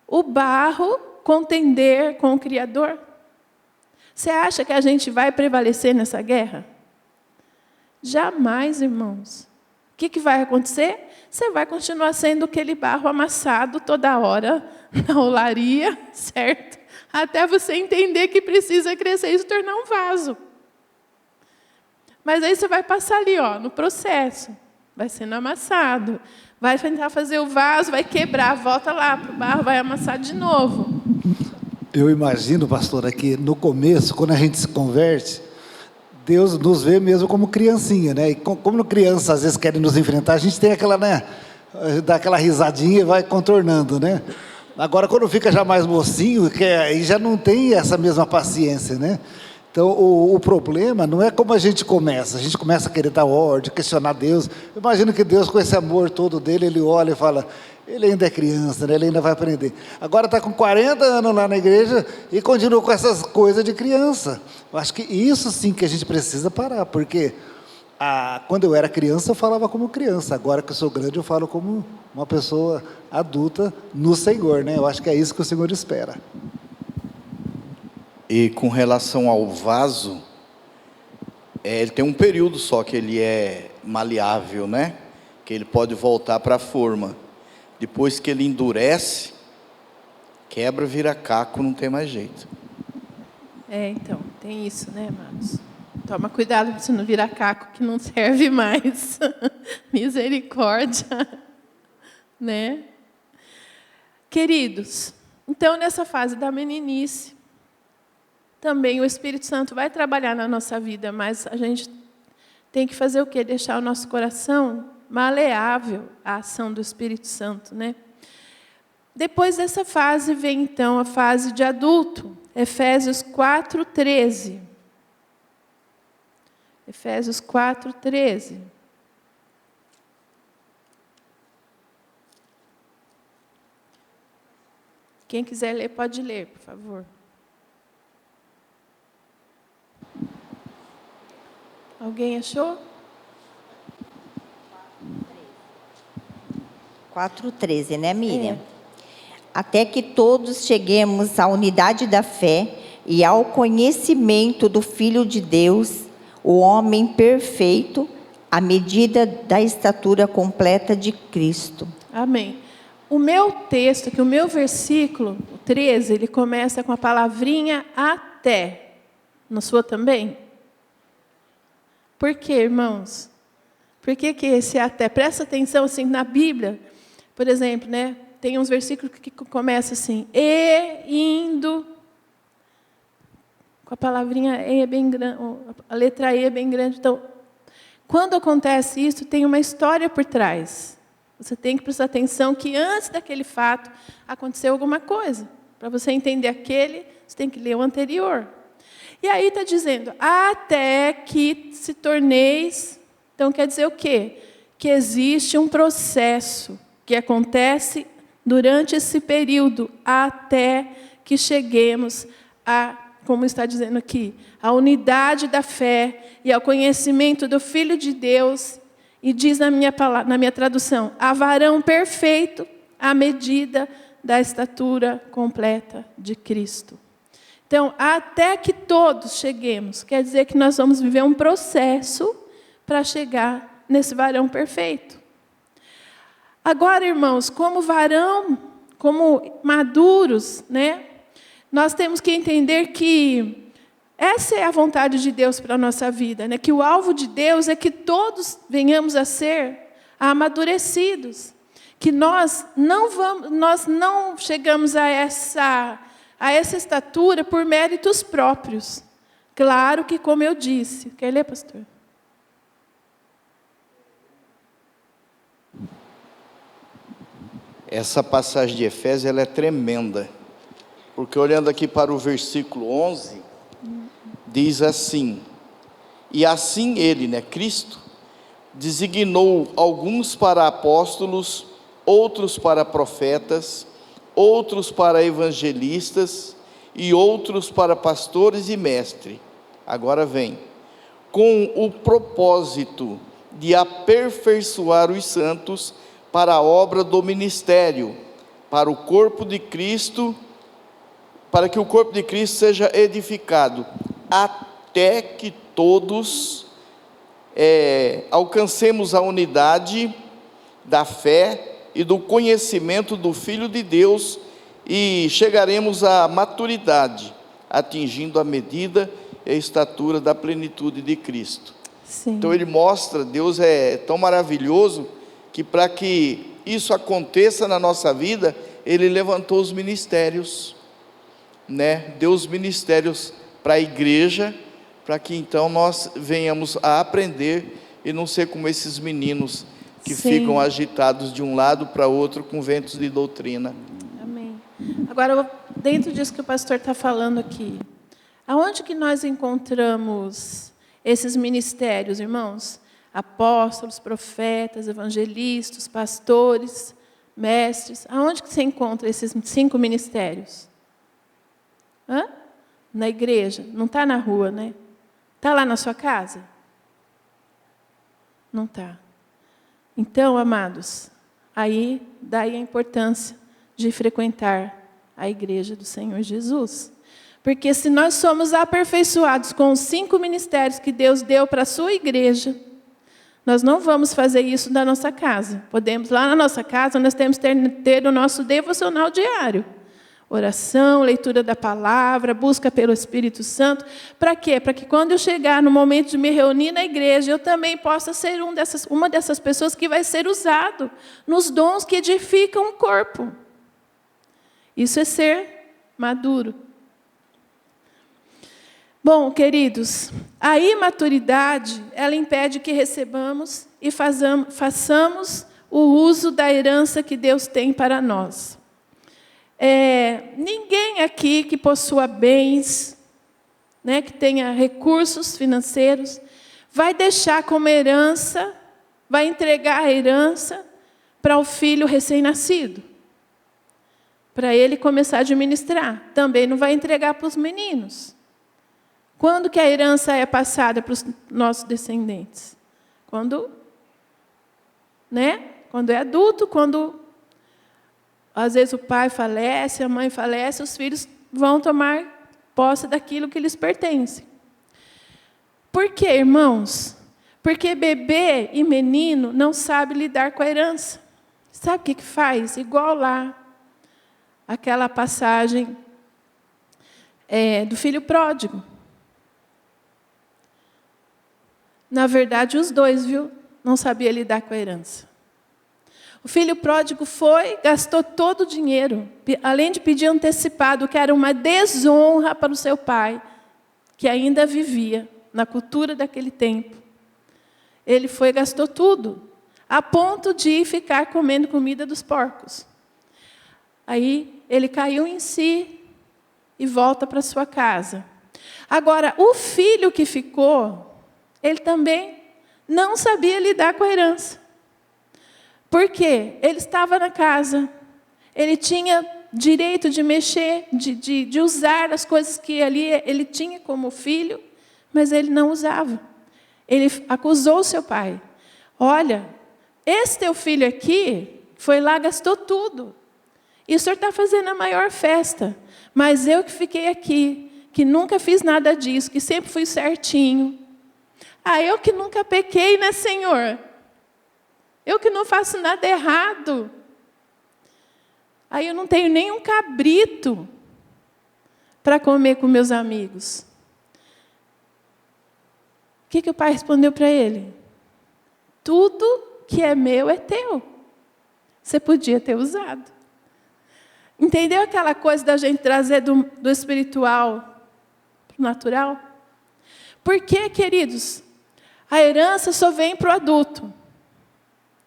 o barro contender com o Criador? Você acha que a gente vai prevalecer nessa guerra? Jamais, irmãos. O que vai acontecer? Você vai continuar sendo aquele barro amassado toda hora na olaria, certo? Até você entender que precisa crescer e se tornar um vaso. Mas aí você vai passar ali, no processo. Vai sendo amassado. Vai tentar fazer o vaso, vai quebrar, volta lá para o barro, vai amassar de novo. Eu imagino, pastora, que no começo, quando a gente se converte, Deus nos vê mesmo como criancinha, né? E como criança às vezes querem nos enfrentar, a gente tem aquela, né? Dá aquela risadinha e vai contornando, né? Agora, quando fica já mais mocinho, aí já não tem essa mesma paciência, né? Então, o problema não é como a gente começa a querer dar ordem, questionar Deus. Eu imagino que Deus, com esse amor todo dele, ele olha e fala, ele ainda é criança, né? Ele ainda vai aprender. Agora está com 40 anos lá na igreja e continua com essas coisas de criança. Eu acho que isso sim que a gente precisa parar, porque quando eu era criança, eu falava como criança. Agora que eu sou grande, eu falo como uma pessoa adulta no Senhor, né? Eu acho que é isso que o Senhor espera. E com relação ao vaso, ele tem um período só que ele é maleável, né? Que ele pode voltar para a forma. Depois que ele endurece, quebra, vira caco, não tem mais jeito. Então, tem isso, né, amados? Toma cuidado para você não virar caco que não serve mais. Misericórdia. Né? Queridos, então nessa fase da meninice, também o Espírito Santo vai trabalhar na nossa vida, mas a gente tem que fazer o quê? Deixar o nosso coração maleável à ação do Espírito Santo, né? Depois dessa fase vem então a fase de adulto, Efésios 4:13. Efésios 4:13. Quem quiser ler, pode ler, por favor. Alguém achou? 4:13, né, Miriam? Até que todos cheguemos à unidade da fé e ao conhecimento do Filho de Deus, o homem perfeito, à medida da estatura completa de Cristo. Amém. O meu texto, o meu versículo, o 13, ele começa com a palavrinha até. Na sua também? Por quê, irmãos? Por que esse até? Presta atenção, assim, na Bíblia, por exemplo, né? Tem uns versículos que começam assim, e indo, com a palavrinha E bem grande, a letra E bem grande. Então, quando acontece isso, tem uma história por trás. Você tem que prestar atenção que antes daquele fato aconteceu alguma coisa. Para você entender aquele, você tem que ler o anterior. E aí está dizendo, até que se torneis. Então quer dizer o quê? Que existe um processo que acontece durante esse período, até que cheguemos a, como está dizendo aqui, a unidade da fé e ao conhecimento do Filho de Deus. E diz na minha tradução, a varão perfeito à medida da estatura completa de Cristo. Então, até que todos cheguemos, quer dizer que nós vamos viver um processo para chegar nesse varão perfeito. Agora, irmãos, como varão, como maduros, né, nós temos que entender que essa é a vontade de Deus para a nossa vida, né, que o alvo de Deus é que todos venhamos a ser amadurecidos, que nós não chegamos a essa estatura por méritos próprios. Claro que, como eu disse... Quer ler, pastor? Essa passagem de Efésios ela é tremenda, porque olhando aqui para o versículo 11, diz assim, e assim ele, né, Cristo, designou alguns para apóstolos, outros para profetas, outros para evangelistas e outros para pastores e mestres. Agora vem, com o propósito de aperfeiçoar os santos para a obra do ministério, para o corpo de Cristo, para que o corpo de Cristo seja edificado, até que todos alcancemos a unidade da fé e do conhecimento do Filho de Deus e chegaremos à maturidade, atingindo a medida e a estatura da plenitude de Cristo. Sim. Então ele mostra, Deus é tão maravilhoso, que para que isso aconteça na nossa vida, ele levantou os ministérios, né? Deu os ministérios para a igreja, para que então nós venhamos a aprender e não ser como esses meninos que Sim. ficam agitados de um lado para outro com ventos de doutrina. Amém. Agora, dentro disso que o pastor está falando aqui, aonde que nós encontramos esses ministérios, irmãos? Apóstolos, profetas, evangelistas, pastores, mestres. Aonde que você encontra esses 5 ministérios? Hã? Na igreja. Não está na rua, né? Está lá na sua casa? Não está. Então, amados, daí a importância de frequentar a igreja do Senhor Jesus. Porque se nós somos aperfeiçoados com os 5 ministérios que Deus deu para a sua igreja, nós não vamos fazer isso na nossa casa. Podemos, lá na nossa casa, nós temos que ter o nosso devocional diário. Oração, leitura da palavra, busca pelo Espírito Santo. Para quê? Para que quando eu chegar no momento de me reunir na igreja, eu também possa ser uma dessas pessoas que vai ser usado nos dons que edificam o corpo. Isso é ser maduro. Bom, queridos, a imaturidade, ela impede que recebamos e façamos o uso da herança que Deus tem para nós. Ninguém aqui que possua bens, né, que tenha recursos financeiros, vai deixar como herança, vai entregar a herança para o filho recém-nascido, para ele começar a administrar. Também não vai entregar para os meninos. Quando que a herança é passada para os nossos descendentes? Quando é adulto, quando às vezes o pai falece, a mãe falece, os filhos vão tomar posse daquilo que lhes pertence. Por quê, irmãos? Porque bebê e menino não sabe lidar com a herança. Sabe o que faz? Igual lá, aquela passagem do filho pródigo. Na verdade, os dois, não sabia lidar com a herança. O filho pródigo gastou todo o dinheiro, além de pedir antecipado, que era uma desonra para o seu pai, que ainda vivia na cultura daquele tempo. Ele gastou tudo, a ponto de ficar comendo comida dos porcos. Aí ele caiu em si e volta para sua casa. Agora, o filho que ficou, ele também não sabia lidar com a herança. Por quê? Ele estava na casa, ele tinha direito de mexer, de usar as coisas que ali ele tinha como filho, mas ele não usava. Ele acusou seu pai. Olha, esse teu filho aqui foi lá, gastou tudo. E o senhor está fazendo a maior festa. Mas eu que fiquei aqui, que nunca fiz nada disso, que sempre fui certinho. Eu que nunca pequei, né, Senhor? Eu que não faço nada errado. Aí eu não tenho nem um cabrito para comer com meus amigos. O que o pai respondeu para ele? Tudo que é meu é teu. Você podia ter usado. Entendeu aquela coisa da gente trazer do espiritual para o natural? Por quê, queridos? A herança só vem para o adulto.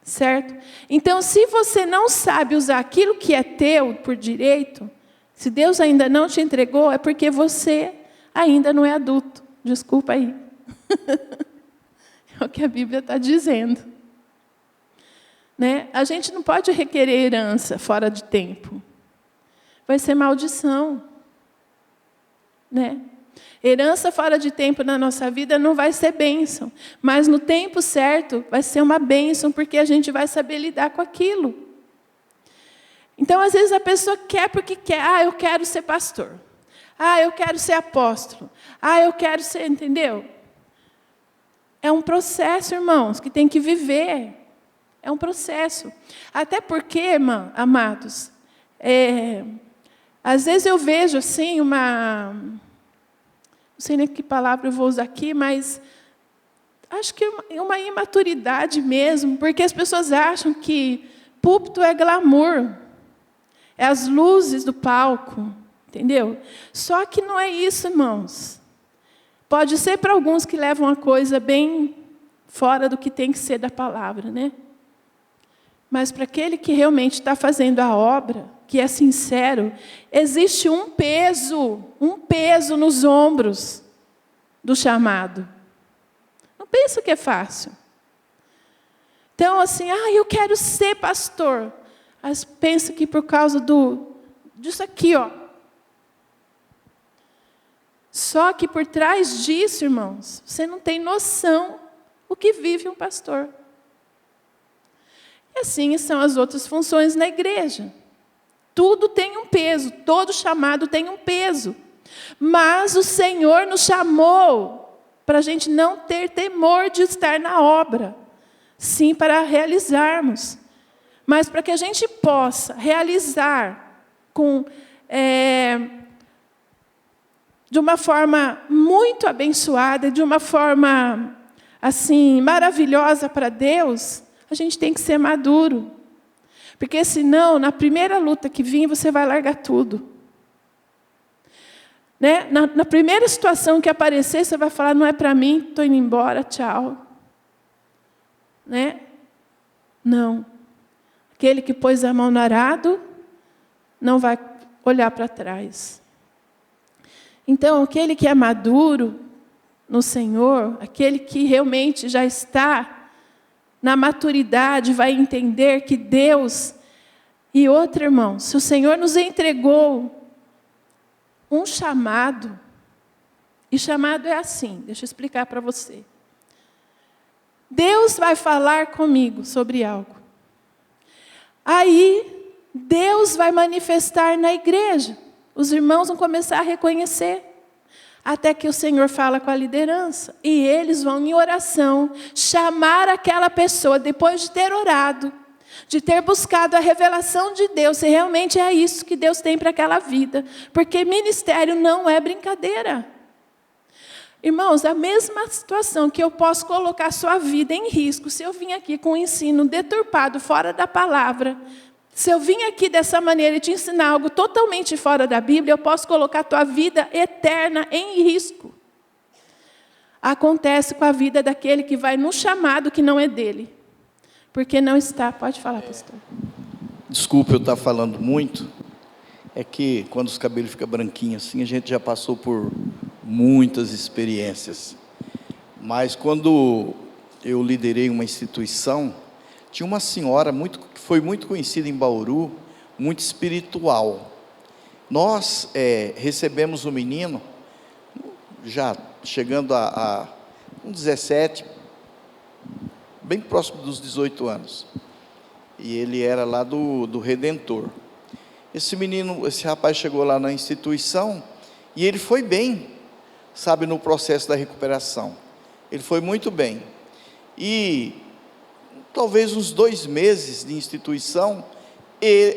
Certo? Então, se você não sabe usar aquilo que é teu por direito, se Deus ainda não te entregou, é porque você ainda não é adulto. Desculpa aí. É o que a Bíblia está dizendo. Né? A gente não pode requerer herança fora de tempo. Vai ser maldição. Né? Herança fora de tempo na nossa vida não vai ser bênção. Mas no tempo certo vai ser uma bênção, porque a gente vai saber lidar com aquilo. Então, às vezes, a pessoa quer porque quer. Eu quero ser pastor. Eu quero ser apóstolo. Eu quero ser, entendeu? É um processo, irmãos, que tem que viver. É um processo. Até porque, amados, às vezes eu vejo assim não sei nem que palavra eu vou usar aqui, mas acho que é uma imaturidade mesmo, porque as pessoas acham que púlpito é glamour, é as luzes do palco, entendeu? Só que não é isso, irmãos. Pode ser para alguns que levam a coisa bem fora do que tem que ser da palavra, né? Mas para aquele que realmente está fazendo a obra, que é sincero, existe um peso nos ombros do chamado. Não pensa que é fácil. Então, assim, eu quero ser pastor. Mas pensa que por causa disso aqui, ó. Só que por trás disso, irmãos, você não tem noção o que vive um pastor. E assim são as outras funções na igreja. Tudo tem um peso, todo chamado tem um peso. Mas o Senhor nos chamou para a gente não ter temor de estar na obra. Sim, para realizarmos. Mas para que a gente possa realizar de uma forma muito abençoada, de uma forma assim maravilhosa para Deus, a gente tem que ser maduro. Porque senão, na primeira luta que vir, você vai largar tudo. Né? Na primeira situação que aparecer, você vai falar, não é para mim, estou indo embora, tchau. Né? Não. Aquele que pôs a mão no arado, não vai olhar para trás. Então, aquele que é maduro no Senhor, aquele que realmente já está na maturidade, vai entender que Deus... E outro, irmão, se o Senhor nos entregou um chamado, e chamado é assim, deixa eu explicar para você. Deus vai falar comigo sobre algo. Aí, Deus vai manifestar na igreja. Os irmãos vão começar a reconhecer. Até que o Senhor fala com a liderança. E eles vão em oração chamar aquela pessoa, depois de ter orado, de ter buscado a revelação de Deus, se realmente é isso que Deus tem para aquela vida. Porque ministério não é brincadeira. Irmãos, a mesma situação que eu posso colocar a sua vida em risco, se eu vim aqui com um ensino deturpado, fora da palavra, se eu vim aqui dessa maneira e te ensinar algo totalmente fora da Bíblia, eu posso colocar a tua vida eterna em risco. Acontece com a vida daquele que vai no chamado que não é dele. Porque não está. Pode falar, pastor. Desculpa eu estar falando muito. É que quando os cabelos ficam branquinhos assim, a gente já passou por muitas experiências. Mas quando eu liderei uma instituição, tinha uma senhora que foi muito conhecida em Bauru, muito espiritual. Nós recebemos um menino, já chegando a 17, bem próximo dos 18 anos. E ele era lá do Redentor. Esse rapaz chegou lá na instituição e ele foi bem, sabe, no processo da recuperação. Ele foi muito bem. E talvez uns 2 meses de instituição,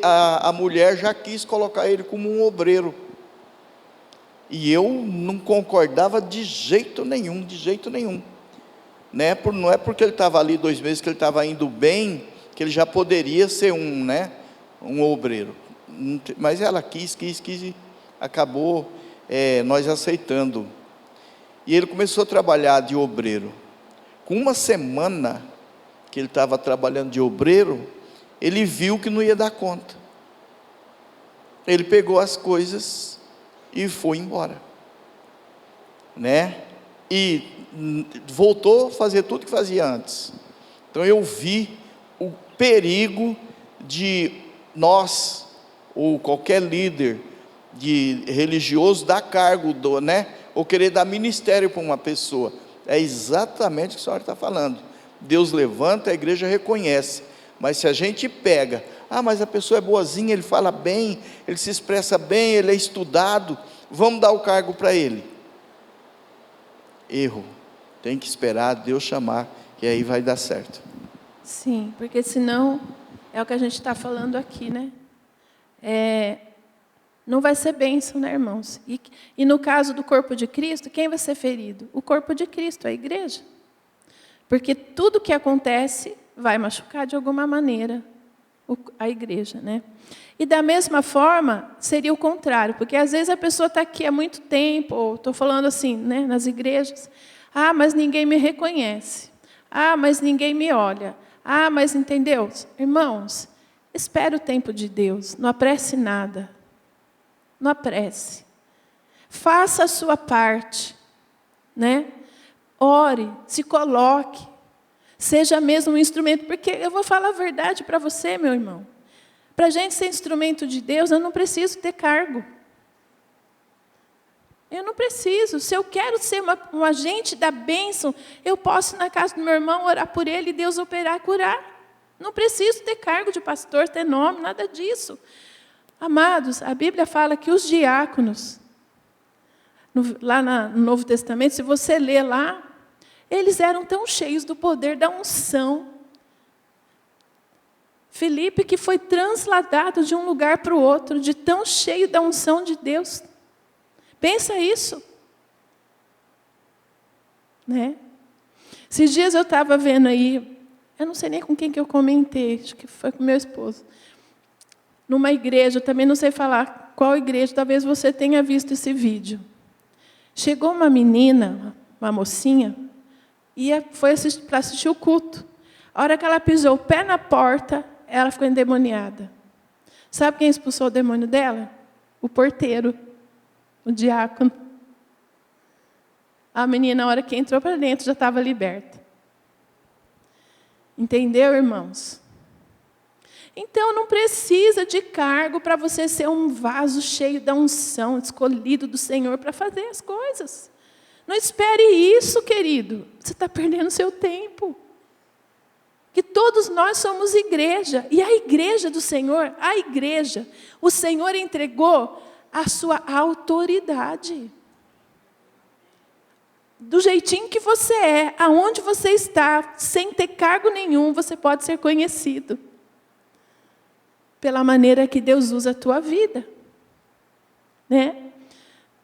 a mulher já quis colocar ele como um obreiro. E eu não concordava de jeito nenhum. Né? Não é porque ele estava ali 2 meses que ele estava indo bem, que ele já poderia ser um obreiro. Mas ela quis e acabou nós aceitando. E ele começou a trabalhar de obreiro. Com 1 semana que ele estava trabalhando de obreiro, ele viu que não ia dar conta. Ele pegou as coisas e foi embora, né? E voltou a fazer tudo que fazia antes. Então eu vi o perigo de nós, ou qualquer líder religioso, dar cargo, né? Ou querer dar ministério para uma pessoa. É exatamente o que a senhora está falando. Deus levanta, a igreja reconhece. Mas se a gente pega, mas a pessoa é boazinha, ele fala bem, ele se expressa bem, ele é estudado, vamos dar o cargo para ele. Erro. Tem que esperar Deus chamar, que aí vai dar certo. Sim, porque senão, é o que a gente está falando aqui, né? Não vai ser bênção, né, irmãos? E no caso do corpo de Cristo, quem vai ser ferido? O corpo de Cristo, a igreja. Porque tudo que acontece vai machucar de alguma maneira. a igreja, né? E da mesma forma, seria o contrário, porque às vezes a pessoa está aqui há muito tempo, ou estou falando assim, né, nas igrejas, mas ninguém me reconhece, mas ninguém me olha, mas entendeu? Irmãos, espere o tempo de Deus, não apresse nada, não apresse, faça a sua parte, né? Ore, se coloque, seja mesmo um instrumento, porque eu vou falar a verdade para você, meu irmão. Para a gente ser instrumento de Deus, eu não preciso ter cargo. Eu não preciso. Se eu quero ser um agente da bênção, eu posso ir na casa do meu irmão, orar por ele, e Deus operar, curar. Não preciso ter cargo de pastor, ter nome, nada disso. Amados, a Bíblia fala que os diáconos, lá no Novo Testamento, se você ler lá, eles eram tão cheios do poder da unção. Filipe, que foi transladado de um lugar para o outro, de tão cheio da unção de Deus. Pensa isso. Né? Esses dias eu estava vendo aí, eu não sei nem com quem que eu comentei, acho que foi com meu esposo. Numa igreja, eu também não sei falar qual igreja, talvez você tenha visto esse vídeo. Chegou uma menina, uma mocinha, e foi para assistir o culto. A hora que ela pisou o pé na porta, ela ficou endemoniada. Sabe quem expulsou o demônio dela? O porteiro, o diácono. A menina, na hora que entrou para dentro, já estava liberta. Entendeu, irmãos? Então, não precisa de cargo para você ser um vaso cheio da unção, escolhido do Senhor para fazer as coisas. Não espere isso, querido. Você está perdendo seu tempo. Que todos nós somos igreja. E a igreja do Senhor, a igreja, o Senhor entregou a sua autoridade. Do jeitinho que você é, aonde você está, sem ter cargo nenhum, você pode ser conhecido. Pela maneira que Deus usa a tua vida. Né?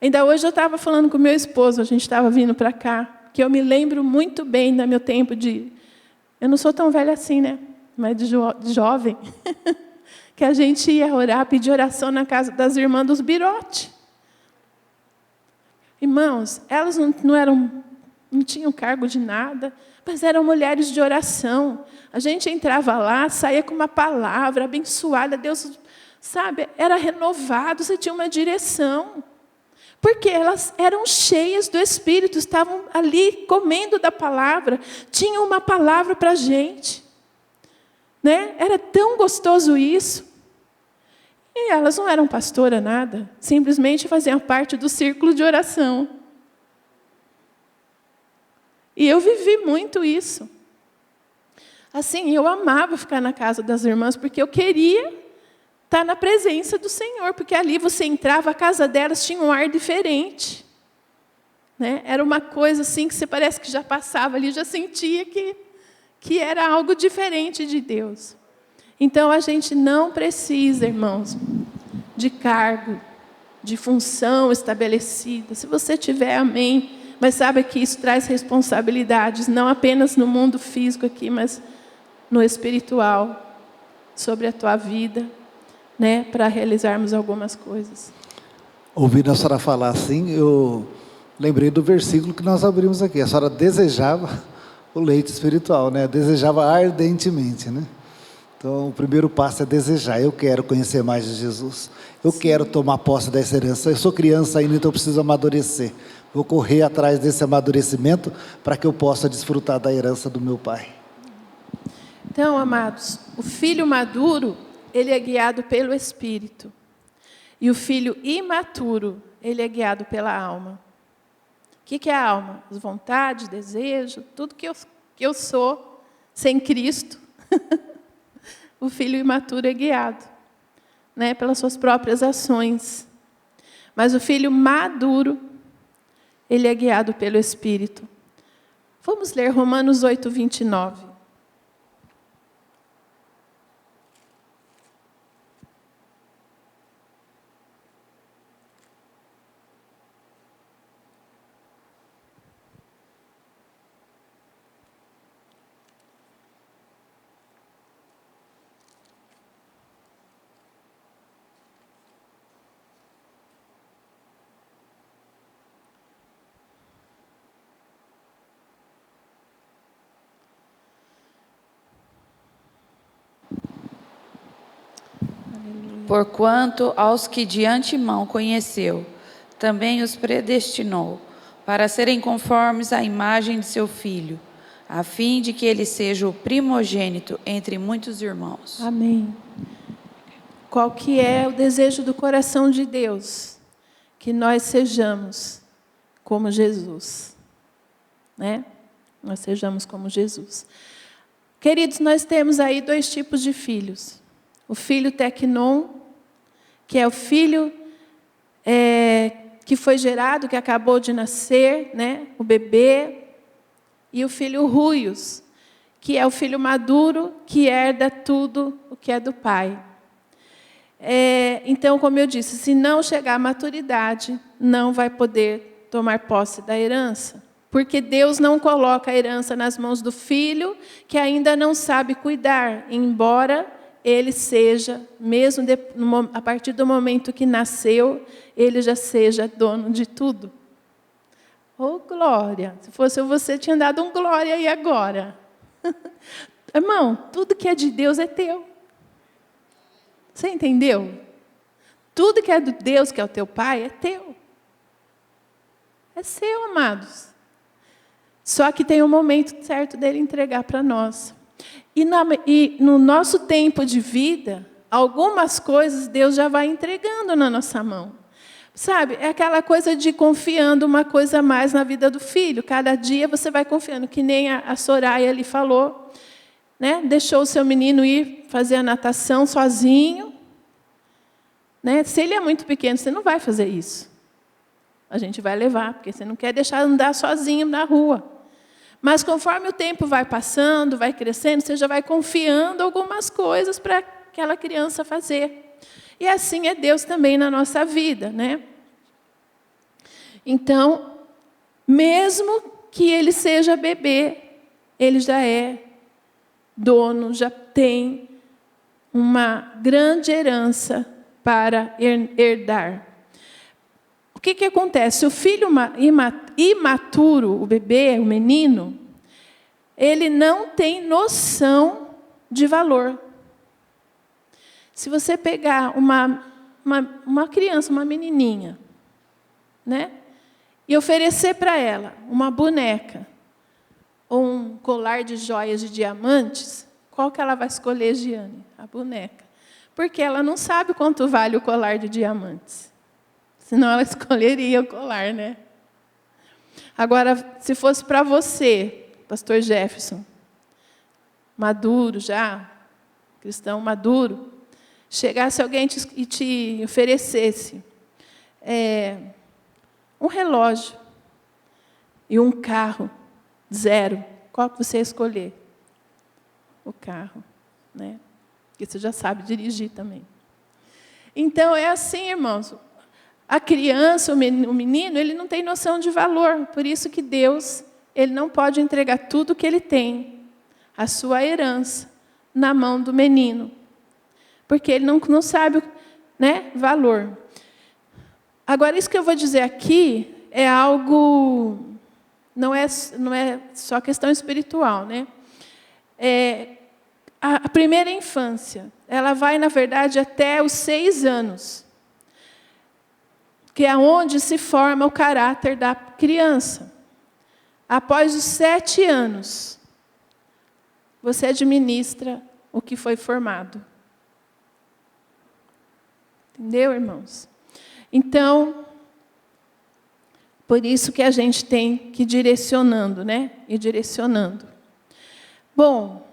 Ainda hoje eu estava falando com meu esposo, a gente estava vindo para cá, que eu me lembro muito bem do meu tempo de... Eu não sou tão velha assim, né? Mas de jovem. Que a gente ia orar, pedir oração na casa das irmãs dos Birote. Irmãos, elas não tinham cargo de nada, mas eram mulheres de oração. A gente entrava lá, saía com uma palavra abençoada, Deus, sabe, era renovado, você tinha uma direção. Porque elas eram cheias do Espírito, estavam ali comendo da palavra, tinham uma palavra para a gente. Né? Era tão gostoso isso. E elas não eram pastora nada, simplesmente faziam parte do círculo de oração. E eu vivi muito isso. Assim, eu amava ficar na casa das irmãs, porque eu queria estar na presença do Senhor, porque ali você entrava, a casa delas tinha um ar diferente. Né? Era uma coisa assim que você parece que já passava ali, já sentia que era algo diferente de Deus. Então, a gente não precisa, irmãos, de cargo, de função estabelecida. Se você tiver, amém. Mas sabe que isso traz responsabilidades, não apenas no mundo físico aqui, mas no espiritual, sobre a tua vida, né, para realizarmos algumas coisas. Ouvindo a senhora falar assim, eu lembrei do versículo que nós abrimos aqui. A senhora desejava o leite espiritual, né? Desejava ardentemente, né? Então, o primeiro passo é desejar. Eu quero conhecer mais de Jesus. Eu quero tomar posse dessa herança. Eu sou criança ainda, então eu preciso amadurecer. Vou correr atrás desse amadurecimento para que eu possa desfrutar da herança do meu Pai. Então, amados, o filho maduro, ele é guiado pelo Espírito. E o filho imaturo, ele é guiado pela alma. O que é a alma? As vontades, desejos, tudo que eu sou sem Cristo. O filho imaturo é guiado, né, pelas suas próprias ações. Mas o filho maduro, ele é guiado pelo Espírito. Vamos ler Romanos 8, 29. Porquanto aos que de antemão conheceu, também os predestinou, para serem conformes à imagem de seu Filho, a fim de que ele seja o primogênito entre muitos irmãos. Amém. Qual que é o desejo do coração de Deus? Que nós sejamos como Jesus, né? Nós sejamos como Jesus. Queridos, nós temos aí 2 tipos de filhos. O filho teknon, que é o filho que foi gerado, que acabou de nascer, né? O bebê. E o filho ruios, que é o filho maduro, que herda tudo o que é do pai. Então, como eu disse, se não chegar à maturidade, não vai poder tomar posse da herança. Porque Deus não coloca a herança nas mãos do filho, que ainda não sabe cuidar, embora ele seja, mesmo a partir do momento que nasceu, ele já seja dono de tudo. Oh, glória! Se fosse você, tinha dado um glória aí agora. Irmão, tudo que é de Deus é teu. Você entendeu? Tudo que é de Deus, que é o teu pai, é teu. É seu, amados. Só que tem um momento certo dele entregar para nós. E no nosso tempo de vida, algumas coisas Deus já vai entregando na nossa mão. Sabe, é aquela coisa de confiando uma coisa a mais na vida do filho. Cada dia você vai confiando, que nem a Soraya ali falou, né? Deixou o seu menino ir fazer a natação sozinho, né? Se ele é muito pequeno, você não vai fazer isso. A gente vai levar, porque você não quer deixar andar sozinho na rua. Mas conforme o tempo vai passando, vai crescendo, você já vai confiando algumas coisas para aquela criança fazer. E assim é Deus também na nossa vida, né? Então, mesmo que ele seja bebê, ele já é dono, já tem uma grande herança para herdar. O que acontece? O filho imaturo, o bebê, o menino, ele não tem noção de valor. Se você pegar uma criança, uma menininha, né, e oferecer para ela uma boneca ou um colar de joias de diamantes, qual que ela vai escolher, Giane? A boneca. Porque ela não sabe quanto vale o colar de diamantes. Senão ela escolheria o colar, né? Agora, se fosse para você, pastor Jefferson, maduro já, cristão maduro, chegasse alguém e te oferecesse um relógio e um carro zero, qual que você ia escolher? O carro, né? Porque você já sabe dirigir também. Então, é assim, irmãos. A criança, o menino, ele não tem noção de valor. Por isso que Deus, ele não pode entregar tudo que ele tem, a sua herança, na mão do menino. Porque ele não sabe, né, valor. Agora, isso que eu vou dizer aqui é algo, não é só questão espiritual, né? A primeira infância, ela vai, na verdade, até os 6 anos, que é onde se forma o caráter da criança. Após os 7 anos, você administra o que foi formado. Entendeu, irmãos? Então, por isso que a gente tem que ir direcionando, né? E direcionando. Bom,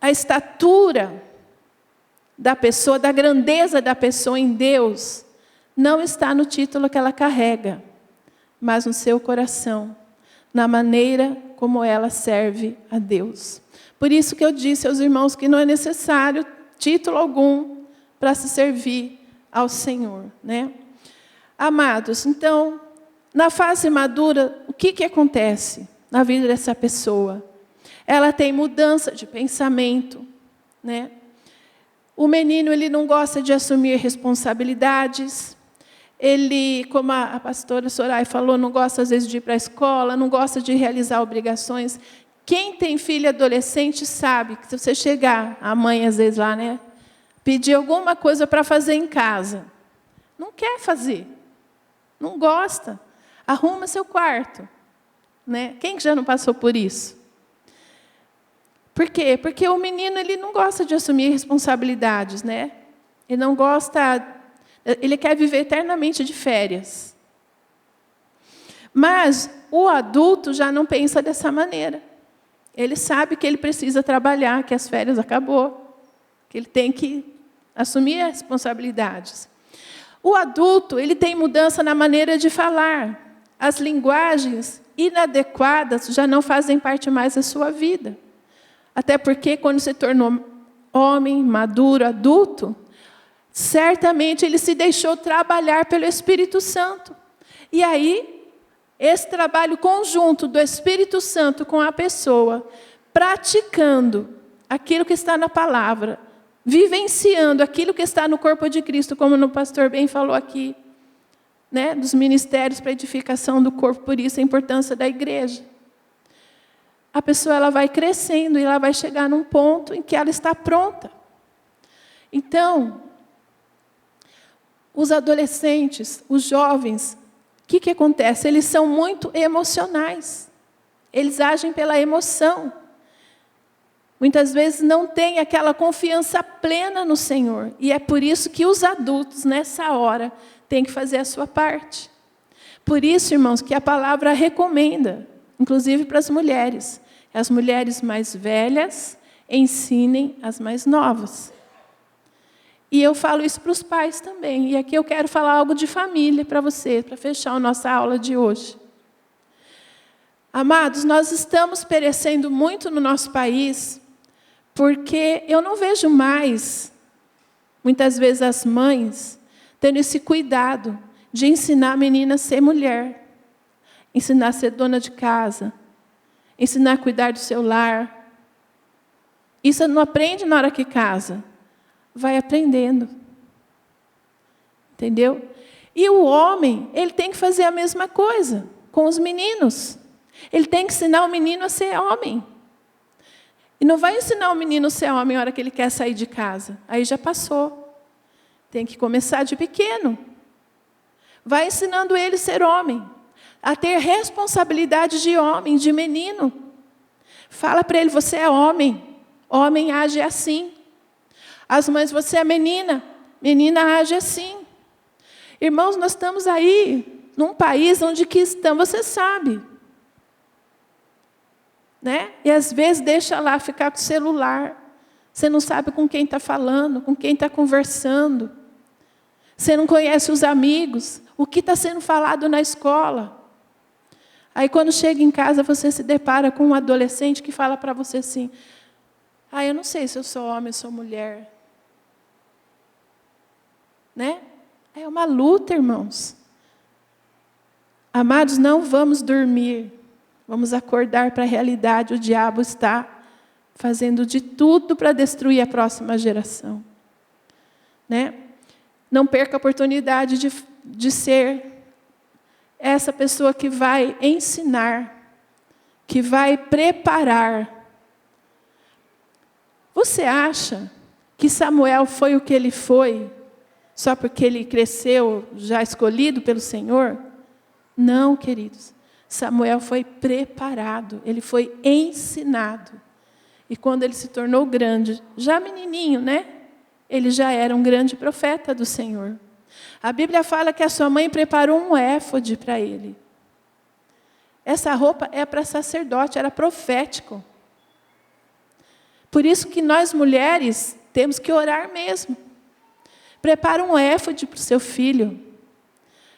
a estatura da pessoa, da grandeza da pessoa em Deus, não está no título que ela carrega, mas no seu coração, na maneira como ela serve a Deus. Por isso que eu disse aos irmãos que não é necessário título algum para se servir ao Senhor, né? Amados, então, na fase madura, o que acontece na vida dessa pessoa? Ela tem mudança de pensamento, né? O menino, ele não gosta de assumir responsabilidades. Ele, como a pastora Soraya falou, não gosta às vezes de ir para a escola, não gosta de realizar obrigações Quem tem filho adolescente sabe que se você chegar, a mãe às vezes lá, né? Pedir alguma coisa para fazer em casa. Não quer fazer. Não gosta. Arruma seu quarto. Né? Quem já não passou por isso? Por quê? Porque o menino ele não gosta de assumir responsabilidades, né? Ele não gosta, ele quer viver eternamente de férias. Mas o adulto já não pensa dessa maneira. Ele sabe que ele precisa trabalhar, que as férias acabou, que ele tem que assumir as responsabilidades. O adulto, ele tem mudança na maneira de falar. As linguagens inadequadas já não fazem parte mais da sua vida. Até porque, quando se tornou homem, maduro, adulto, certamente ele se deixou trabalhar pelo Espírito Santo. E aí, esse trabalho conjunto do Espírito Santo com a pessoa, praticando aquilo que está na palavra, vivenciando aquilo que está no corpo de Cristo, como o pastor bem falou aqui, né, dos ministérios para edificação do corpo, por isso a importância da igreja. A pessoa ela vai crescendo e ela vai chegar num ponto em que ela está pronta. Então, os adolescentes, os jovens, o que acontece? Eles são muito emocionais. Eles agem pela emoção. Muitas vezes não têm aquela confiança plena no Senhor. E é por isso que os adultos, nessa hora, têm que fazer a sua parte. Por isso, irmãos, que a palavra recomenda, inclusive para as mulheres mais velhas ensinem as mais novas. E eu falo isso para os pais também. E aqui eu quero falar algo de família para você, para fechar a nossa aula de hoje. Amados, nós estamos perecendo muito no nosso país, porque eu não vejo mais, muitas vezes, as mães tendo esse cuidado de ensinar a menina a ser mulher, ensinar a ser dona de casa, ensinar a cuidar do seu lar. Isso não aprende na hora que casa. Vai aprendendo. Entendeu? E o homem, ele tem que fazer a mesma coisa com os meninos. Ele tem que ensinar o menino a ser homem. E não vai ensinar o menino a ser homem na hora que ele quer sair de casa. Aí já passou. Tem que começar de pequeno. Vai ensinando ele a ser homem, a ter responsabilidade de homem, de menino. Fala para ele, você é homem. Homem age assim. As mães, você é menina. Menina age assim. Irmãos, nós estamos aí, num país onde que estamos, você sabe. Né? E às vezes deixa lá ficar com o celular. Você não sabe com quem está falando, com quem está conversando. Você não conhece os amigos, o que está sendo falado na escola. Aí quando chega em casa, você se depara com um adolescente que fala para você assim, eu não sei se eu sou homem ou sou mulher. Né? É uma luta, irmãos. Amados, não vamos dormir. Vamos acordar para a realidade. O diabo está fazendo de tudo para destruir a próxima geração. Né? Não perca a oportunidade de ser essa pessoa que vai ensinar, que vai preparar. Você acha que Samuel foi o que ele foi só porque ele cresceu já escolhido pelo Senhor? Não, queridos. Samuel foi preparado, ele foi ensinado. E quando ele se tornou grande, já menininho, né? Ele já era um grande profeta do Senhor. A Bíblia fala que a sua mãe preparou um éfode para ele. Essa roupa é para sacerdote, era profético. Por isso que nós mulheres temos que orar mesmo. Prepara um éfode para o seu filho.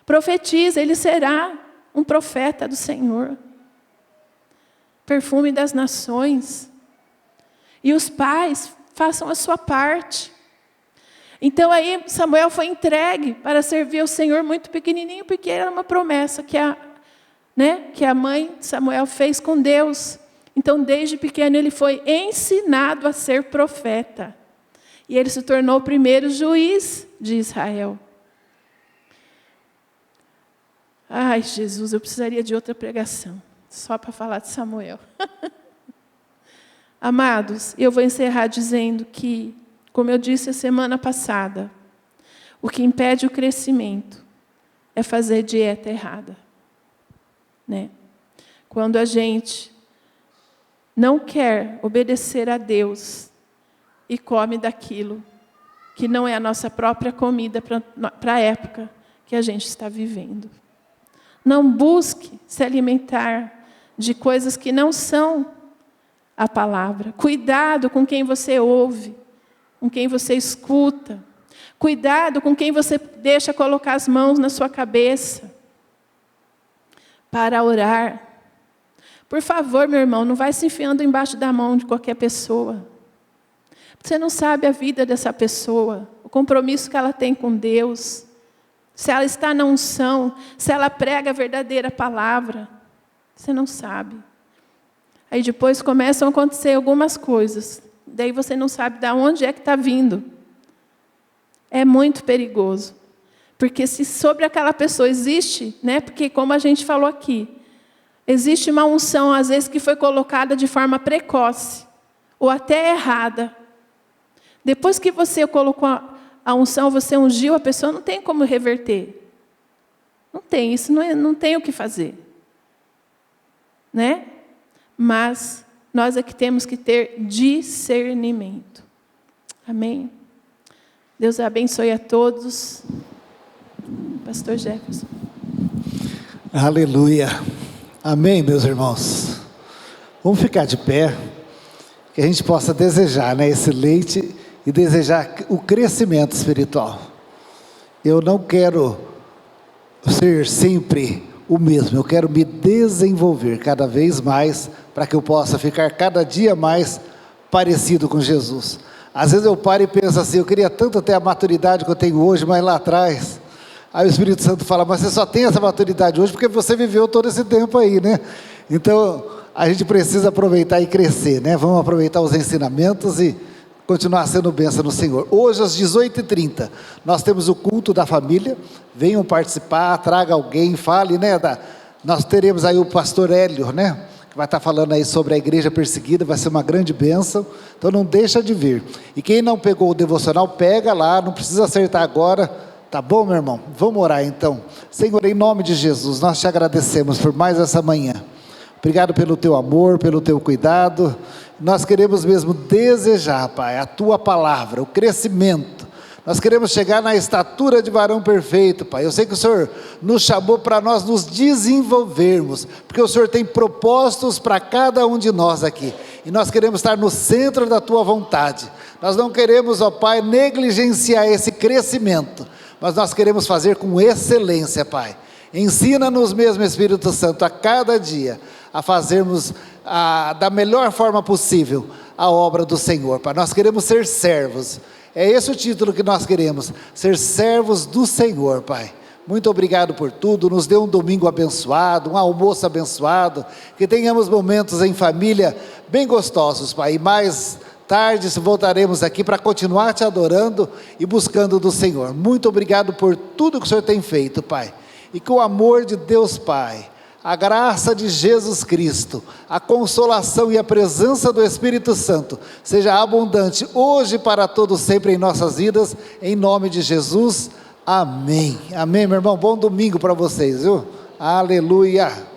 Profetiza, ele será um profeta do Senhor. Perfume das nações. E os pais façam a sua parte. Então aí Samuel foi entregue para servir ao Senhor muito pequenininho, porque era uma promessa que a mãe de Samuel fez com Deus. Então desde pequeno ele foi ensinado a ser profeta. E ele se tornou o primeiro juiz de Israel. Ai, Jesus, eu precisaria de outra pregação, só para falar de Samuel. Amados, eu vou encerrar dizendo que, como eu disse a semana passada, o que impede o crescimento é fazer dieta errada, né? Quando a gente não quer obedecer a Deus e come daquilo que não é a nossa própria comida para a época que a gente está vivendo. Não busque se alimentar de coisas que não são a palavra. Cuidado com quem você ouve, com quem você escuta. Cuidado com quem você deixa colocar as mãos na sua cabeça para orar. Por favor, meu irmão, não vai se enfiando embaixo da mão de qualquer pessoa. Você não sabe a vida dessa pessoa, o compromisso que ela tem com Deus, se ela está na unção, se ela prega a verdadeira palavra. Você não sabe. Aí depois começam a acontecer algumas coisas. Daí você não sabe de onde é que está vindo. É muito perigoso. Porque se sobre aquela pessoa existe, né? Porque como a gente falou aqui, existe uma unção, às vezes, que foi colocada de forma precoce, ou até errada. Depois que você colocou a unção, você ungiu a pessoa, não tem como reverter. Não tem, isso não tem o que fazer. Né? Mas nós é que temos que ter discernimento. Amém? Deus abençoe a todos. Pastor Jefferson. Aleluia. Amém, meus irmãos. Vamos ficar de pé, que a gente possa desejar, né, esse leite e desejar o crescimento espiritual. Eu não quero ser sempre o mesmo, eu quero me desenvolver cada vez mais para que eu possa ficar cada dia mais parecido com Jesus. Às vezes eu paro e penso assim, eu queria tanto ter a maturidade que eu tenho hoje, mas lá atrás, aí o Espírito Santo fala, mas você só tem essa maturidade hoje porque você viveu todo esse tempo aí, né? Então, a gente precisa aproveitar e crescer, né? Vamos aproveitar os ensinamentos e continuar sendo bênção no Senhor. Hoje, às 18h30, nós temos o culto da família. Venham participar, traga alguém, fale, né? Nós teremos aí o pastor Hélio, né? Que vai estar falando aí sobre a igreja perseguida, vai ser uma grande bênção. Então, não deixa de vir. E quem não pegou o devocional, pega lá, não precisa acertar agora. Tá bom, meu irmão? Vamos orar então. Senhor, em nome de Jesus, nós te agradecemos por mais essa manhã. Obrigado pelo teu amor, pelo teu cuidado. Nós queremos mesmo desejar, Pai, a tua palavra, o crescimento. Nós queremos chegar na estatura de varão perfeito, Pai. Eu sei que o Senhor nos chamou para nós nos desenvolvermos, porque o Senhor tem propósitos para cada um de nós aqui. E nós queremos estar no centro da tua vontade. Nós não queremos, ó Pai, negligenciar esse crescimento, mas nós queremos fazer com excelência, Pai. Ensina-nos mesmo, Espírito Santo, a cada dia, a fazermos da melhor forma possível a obra do Senhor, Pai. Nós queremos ser servos, é esse o título que nós queremos, ser servos do Senhor, Pai. Muito obrigado por tudo, nos dê um domingo abençoado, um almoço abençoado, que tenhamos momentos em família bem gostosos, Pai, e mais tarde voltaremos aqui para continuar te adorando e buscando do Senhor. Muito obrigado por tudo que o Senhor tem feito, Pai, e que o amor de Deus Pai, a graça de Jesus Cristo, a consolação e a presença do Espírito Santo seja abundante hoje para todos sempre em nossas vidas, em nome de Jesus, amém. Amém, meu irmão, bom domingo para vocês, viu? Aleluia.